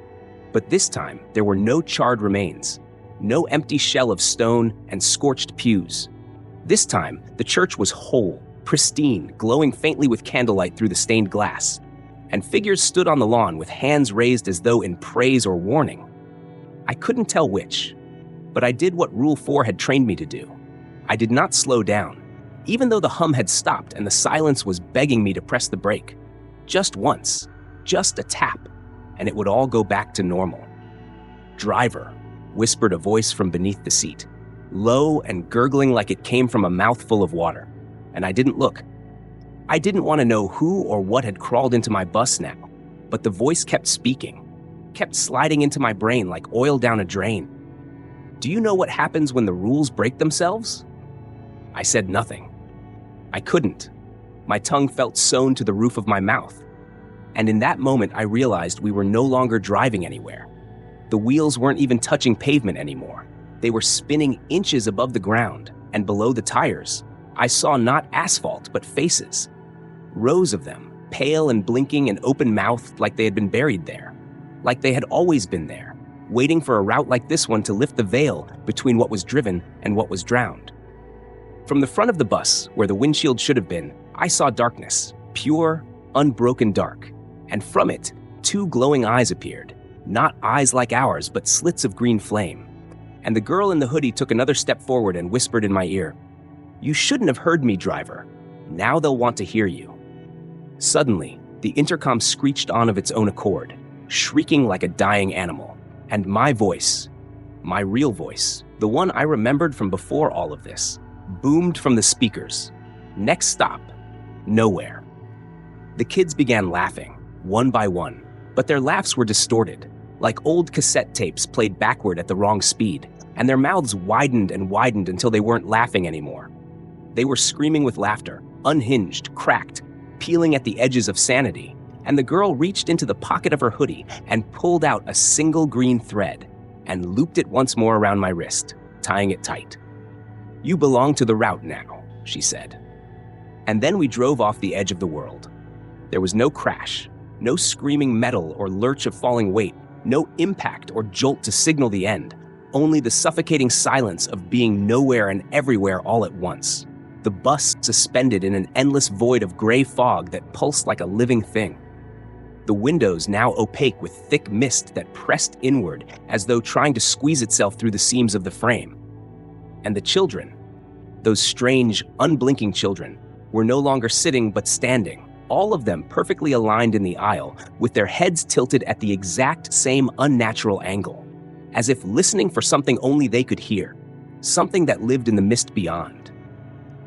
Speaker 1: But this time, there were no charred remains, no empty shell of stone and scorched pews. This time, the church was whole, pristine, glowing faintly with candlelight through the stained glass. And figures stood on the lawn with hands raised as though in praise or warning. I couldn't tell which, but I did what Rule 4 had trained me to do. I did not slow down, even though the hum had stopped and the silence was begging me to press the brake. Just once, just a tap, and it would all go back to normal. "Driver," whispered a voice from beneath the seat, low and gurgling like it came from a mouthful of water, and I didn't look. I didn't want to know who or what had crawled into my bus now, but the voice kept speaking, kept sliding into my brain like oil down a drain. "Do you know what happens when the rules break themselves?" I said nothing. I couldn't. My tongue felt sewn to the roof of my mouth. And in that moment, I realized we were no longer driving anywhere. The wheels weren't even touching pavement anymore. They were spinning inches above the ground, and below the tires, I saw not asphalt, but faces. Rows of them, pale and blinking and open-mouthed like they had been buried there. Like they had always been there, waiting for a route like this one to lift the veil between what was driven and what was drowned. From the front of the bus, where the windshield should have been, I saw darkness, pure, unbroken dark. And from it, 2 glowing eyes appeared. Not eyes like ours, but slits of green flame. And the girl in the hoodie took another step forward and whispered in my ear, "You shouldn't have heard me, driver. Now they'll want to hear you." Suddenly, the intercom screeched on of its own accord, shrieking like a dying animal. And my voice, my real voice, the one I remembered from before all of this, boomed from the speakers. "Next stop, nowhere. The kids began laughing, one by one, but their laughs were distorted, like old cassette tapes played backward at the wrong speed, and their mouths widened and widened until they weren't laughing anymore. They were screaming with laughter, unhinged, cracked, peeling at the edges of sanity, and the girl reached into the pocket of her hoodie and pulled out a single green thread and looped it once more around my wrist, tying it tight. "You belong to the route now," she said. And then we drove off the edge of the world. There was no crash, no screaming metal or lurch of falling weight, no impact or jolt to signal the end, only the suffocating silence of being nowhere and everywhere all at once. The bus suspended in an endless void of gray fog that pulsed like a living thing. The windows now opaque with thick mist that pressed inward as though trying to squeeze itself through the seams of the frame. And the children, those strange, unblinking children, were no longer sitting but standing, all of them perfectly aligned in the aisle, with their heads tilted at the exact same unnatural angle, as if listening for something only they could hear, something that lived in the mist beyond.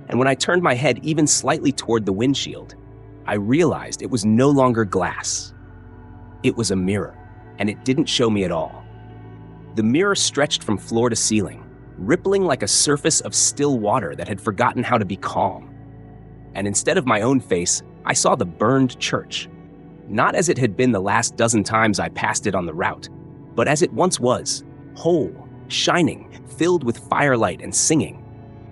Speaker 1: And when I turned my head even slightly toward the windshield, I realized it was no longer glass. It was a mirror, and it didn't show me at all. The mirror stretched from floor to ceiling, rippling like a surface of still water that had forgotten how to be calm. And instead of my own face, I saw the burned church, not as it had been the last dozen times I passed it on the route, but as it once was, whole, shining, filled with firelight and singing,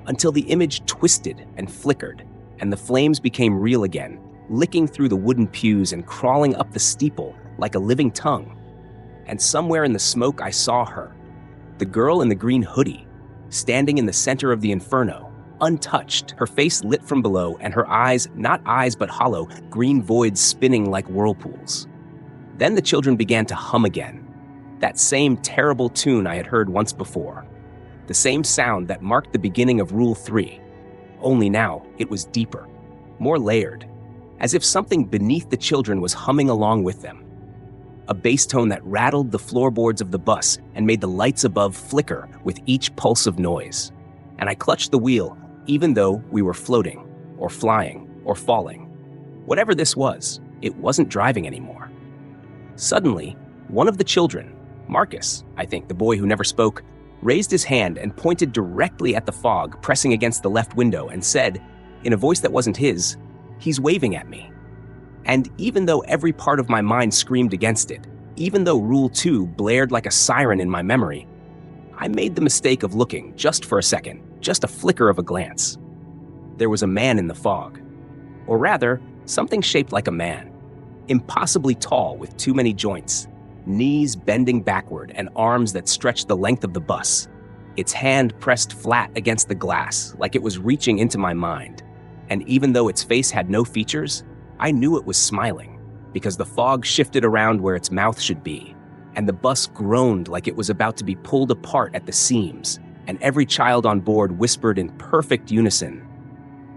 Speaker 1: until the image twisted and flickered, and the flames became real again, licking through the wooden pews and crawling up the steeple like a living tongue. And somewhere in the smoke I saw her, the girl in the green hoodie, standing in the center of the inferno, untouched, her face lit from below, and her eyes, not eyes but hollow, green voids spinning like whirlpools. Then the children began to hum again, that same terrible tune I had heard once before, the same sound that marked the beginning of Rule 3, only now it was deeper, more layered, as if something beneath the children was humming along with them. A bass tone that rattled the floorboards of the bus and made the lights above flicker with each pulse of noise. And I clutched the wheel, even though we were floating, or flying, or falling. Whatever this was, it wasn't driving anymore. Suddenly, one of the children, Marcus, I think, the boy who never spoke, raised his hand and pointed directly at the fog pressing against the left window and said, in a voice that wasn't his, "He's waving at me." And even though every part of my mind screamed against it, even though Rule 2 blared like a siren in my memory, I made the mistake of looking just for a second, just a flicker of a glance. There was a man in the fog. Or rather, something shaped like a man. Impossibly tall with too many joints, knees bending backward and arms that stretched the length of the bus. Its hand pressed flat against the glass like it was reaching into my mind. And even though its face had no features, I knew it was smiling because the fog shifted around where its mouth should be, and the bus groaned like it was about to be pulled apart at the seams, and every child on board whispered in perfect unison,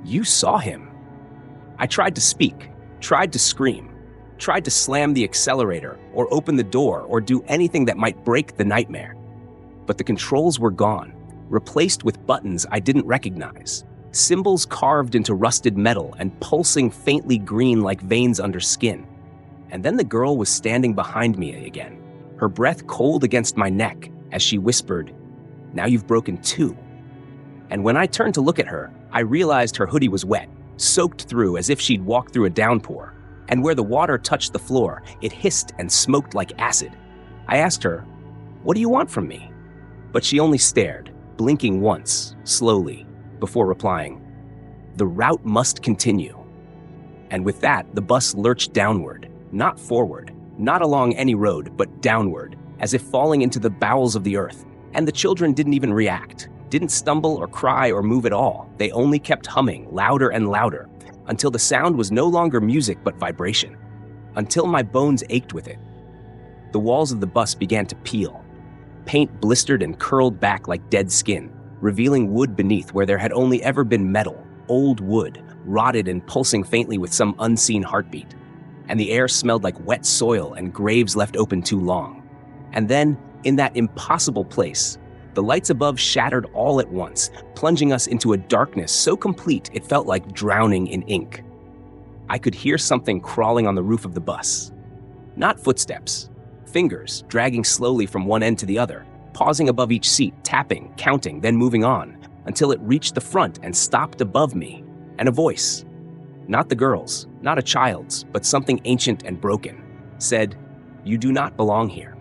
Speaker 1: "You saw him." I tried to speak, tried to scream, tried to slam the accelerator or open the door or do anything that might break the nightmare. But the controls were gone, replaced with buttons I didn't recognize, symbols carved into rusted metal and pulsing faintly green like veins under skin. And then the girl was standing behind me again, her breath cold against my neck as she whispered, "Now you've broken 2. And when I turned to look at her, I realized her hoodie was wet, soaked through as if she'd walked through a downpour, and where the water touched the floor, it hissed and smoked like acid. I asked her, "What do you want from me?" But she only stared, blinking once, slowly, before replying, "The route must continue." And with that, the bus lurched downward, not forward, not along any road, but downward, as if falling into the bowels of the earth. And the children didn't even react, didn't stumble or cry or move at all. They only kept humming, louder and louder, until the sound was no longer music but vibration, until my bones ached with it. The walls of the bus began to peel. Paint blistered and curled back like dead skin, revealing wood beneath where there had only ever been metal, old wood, rotted and pulsing faintly with some unseen heartbeat. And the air smelled like wet soil and graves left open too long. And then, in that impossible place, the lights above shattered all at once, plunging us into a darkness so complete it felt like drowning in ink. I could hear something crawling on the roof of the bus. Not footsteps. Fingers dragging slowly from one end to the other, pausing above each seat, tapping, counting, then moving on, until it reached the front and stopped above me. And a voice, not the girl's, not a child's, but something ancient and broken, said, "You do not belong here."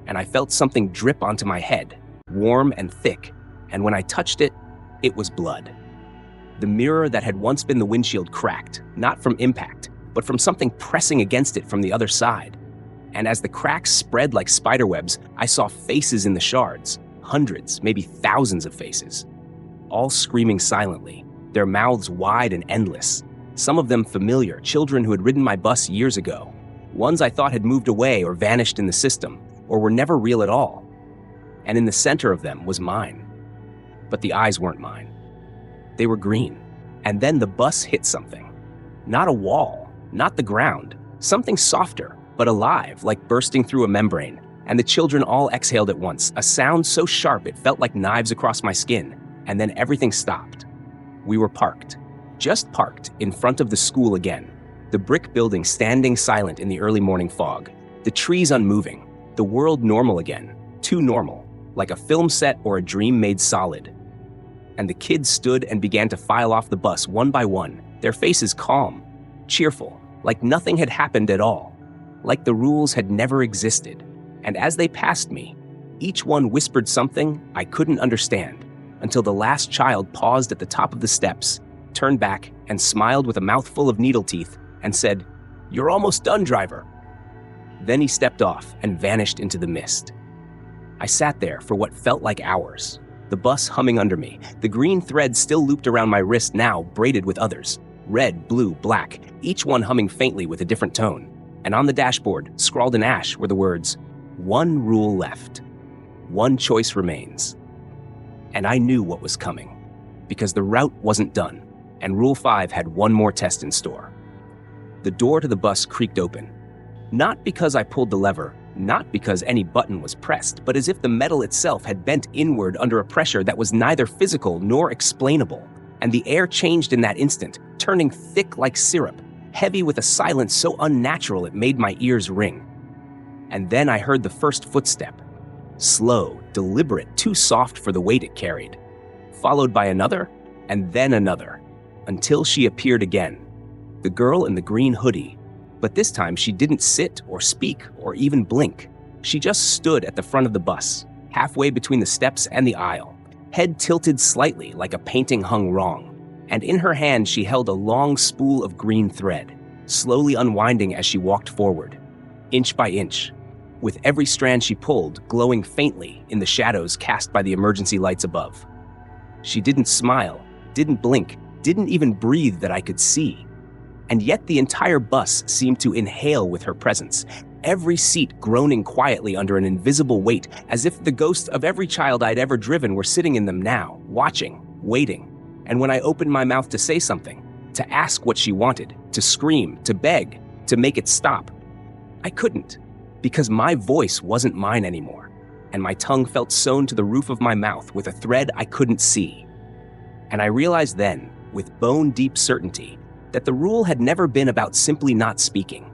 Speaker 1: And I felt something drip onto my head, warm and thick, and when I touched it, it was blood. The mirror that had once been the windshield cracked, not from impact, but from something pressing against it from the other side. And as the cracks spread like spiderwebs, I saw faces in the shards, hundreds, maybe thousands of faces, all screaming silently, their mouths wide and endless, some of them familiar, children who had ridden my bus years ago, ones I thought had moved away or vanished in the system, or were never real at all. And in the center of them was mine. But the eyes weren't mine. They were green. And then the bus hit something. Not a wall, not the ground, something softer, but alive, like bursting through a membrane. And the children all exhaled at once, a sound so sharp it felt like knives across my skin. And then everything stopped. We were parked, just parked, in front of the school again. The brick building standing silent in the early morning fog. The trees unmoving. The world normal again. Too normal, like a film set or a dream made solid. And the kids stood and began to file off the bus one by one, their faces calm, cheerful, like nothing had happened at all, like the rules had never existed. And as they passed me, each one whispered something I couldn't understand, until the last child paused at the top of the steps, turned back, and smiled with a mouthful of needle teeth, and said, "You're almost done, driver." Then he stepped off and vanished into the mist. I sat there for what felt like hours, the bus humming under me, the green thread still looped around my wrist now braided with others, red, blue, black, each one humming faintly with a different tone. And on the dashboard, scrawled in ash, were the words, "One rule left. One choice remains." And I knew what was coming, because the route wasn't done, and Rule 5 had one more test in store. The door to the bus creaked open. Not because I pulled the lever, not because any button was pressed, but as if the metal itself had bent inward under a pressure that was neither physical nor explainable. And the air changed in that instant, turning thick like syrup, heavy with a silence so unnatural it made my ears ring. And then I heard the first footstep. Slow, deliberate, too soft for the weight it carried. Followed by another, and then another, until she appeared again. The girl in the green hoodie. But this time she didn't sit or speak or even blink. She just stood at the front of the bus, halfway between the steps and the aisle, head tilted slightly like a painting hung wrong. And in her hand she held a long spool of green thread, slowly unwinding as she walked forward, inch by inch, with every strand she pulled glowing faintly in the shadows cast by the emergency lights above. She didn't smile, didn't blink, didn't even breathe that I could see. And yet the entire bus seemed to inhale with her presence, every seat groaning quietly under an invisible weight, as if the ghosts of every child I'd ever driven were sitting in them now, watching, waiting. And when I opened my mouth to say something, to ask what she wanted, to scream, to beg, to make it stop, I couldn't, because my voice wasn't mine anymore, and my tongue felt sewn to the roof of my mouth with a thread I couldn't see. And I realized then, with bone-deep certainty, that the rule had never been about simply not speaking.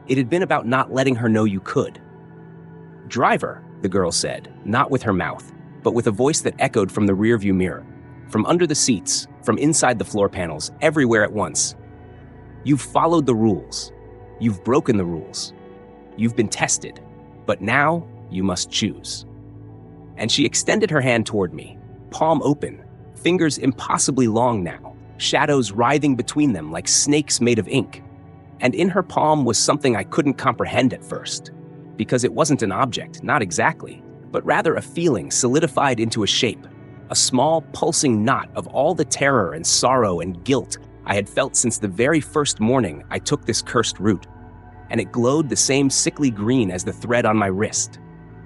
Speaker 1: It had been about not letting her know you could. "Driver," the girl said, not with her mouth, but with a voice that echoed from the rearview mirror, from under the seats, from inside the floor panels, everywhere at once. "You've followed the rules. You've broken the rules. You've been tested, but now you must choose." And she extended her hand toward me, palm open, fingers impossibly long now, shadows writhing between them like snakes made of ink. And in her palm was something I couldn't comprehend at first, because it wasn't an object, not exactly, but rather a feeling solidified into a shape, a small pulsing knot of all the terror and sorrow and guilt I had felt since the very first morning I took this cursed route. And it glowed the same sickly green as the thread on my wrist,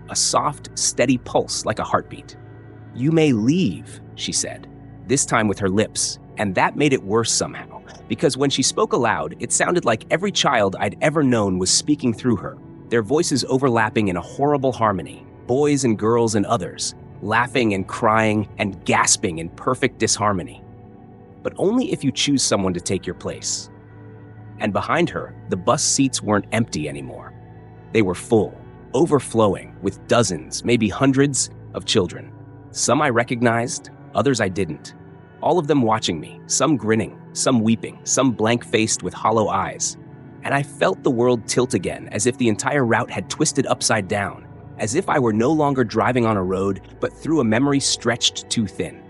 Speaker 1: a soft, steady pulse like a heartbeat. "You may leave," she said, this time with her lips, and that made it worse somehow, because when she spoke aloud, it sounded like every child I'd ever known was speaking through her, their voices overlapping in a horrible harmony, boys and girls and others, laughing and crying and gasping in perfect disharmony. "But only if you choose someone to take your place." and behind her, the bus seats weren't empty anymore. They were full, overflowing, with dozens, maybe hundreds, of children. Some I recognized, others I didn't. All of them watching me, some grinning, some weeping, some blank-faced with hollow eyes. And I felt the world tilt again, as if the entire route had twisted upside down, as if I were no longer driving on a road, but through a memory stretched too thin.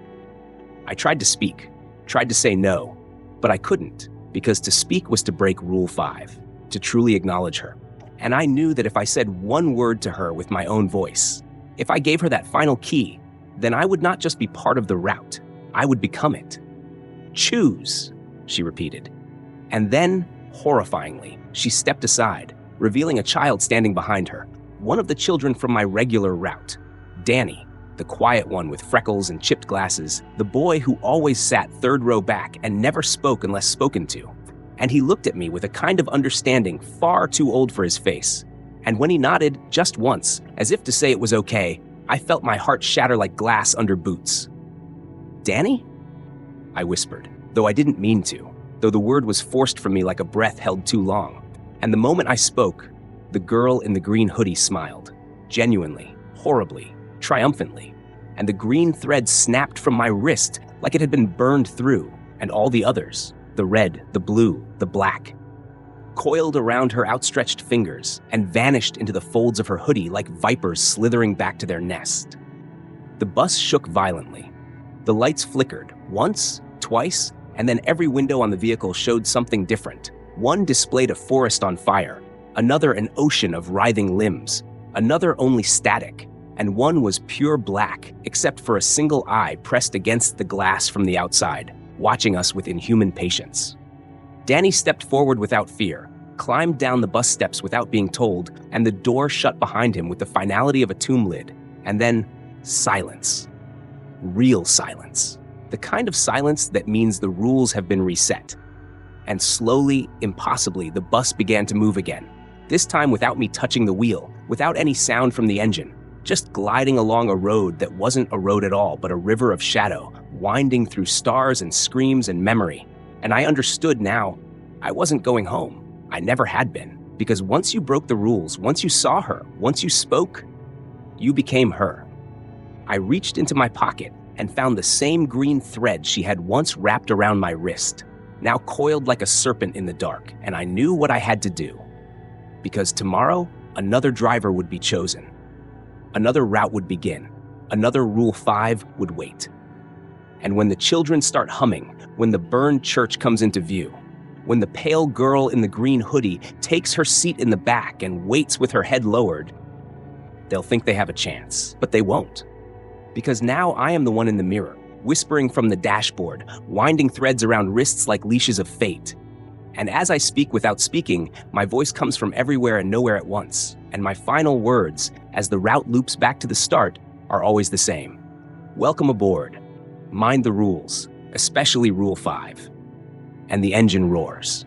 Speaker 1: I tried to speak, tried to say no, but I couldn't, because to speak was to break Rule 5, to truly acknowledge her. And I knew that if I said one word to her with my own voice, if I gave her that final key, then I would not just be part of the route, I would become it. "Choose," she repeated. And then, horrifyingly, she stepped aside, revealing a child standing behind her, one of the children from my regular route, Danny, the quiet one with freckles and chipped glasses, the boy who always sat third row back and never spoke unless spoken to. And he looked at me with a kind of understanding far too old for his face. And when he nodded, just once, as if to say it was okay, I felt my heart shatter like glass under boots. "Danny?" I whispered, though I didn't mean to, though the word was forced from me like a breath held too long. And the moment I spoke, the girl in the green hoodie smiled, genuinely, horribly, triumphantly, and the green thread snapped from my wrist like it had been burned through, and all the others, the red, the blue, the black, coiled around her outstretched fingers and vanished into the folds of her hoodie like vipers slithering back to their nest. The bus shook violently. The lights flickered, once, twice, and then every window on the vehicle showed something different. One displayed a forest on fire, another an ocean of writhing limbs, another only static, and one was pure black, except for a single eye pressed against the glass from the outside, watching us with inhuman patience. Danny stepped forward without fear, climbed down the bus steps without being told, and the door shut behind him with the finality of a tomb lid. And then, silence. Real silence. The kind of silence that means the rules have been reset. And slowly, impossibly, the bus began to move again. This time without me touching the wheel, without any sound from the engine, just gliding along a road that wasn't a road at all, but a river of shadow, winding through stars and screams and memory. And I understood now, I wasn't going home. I never had been. Because once you broke the rules, once you saw her, once you spoke, you became her. I reached into my pocket and found the same green thread she had once wrapped around my wrist, now coiled like a serpent in the dark, and I knew what I had to do. Because tomorrow, another driver would be chosen. Another route would begin. Another Rule 5 would wait. And when the children start humming, when the burned church comes into view, when the pale girl in the green hoodie takes her seat in the back and waits with her head lowered, they'll think they have a chance, but they won't. Because now I am the one in the mirror, whispering from the dashboard, winding threads around wrists like leashes of fate. And as I speak without speaking, my voice comes from everywhere and nowhere at once, and my final words, as the route loops back to the start, are always the same. Welcome aboard. Mind the rules, especially Rule 5. And the engine roars.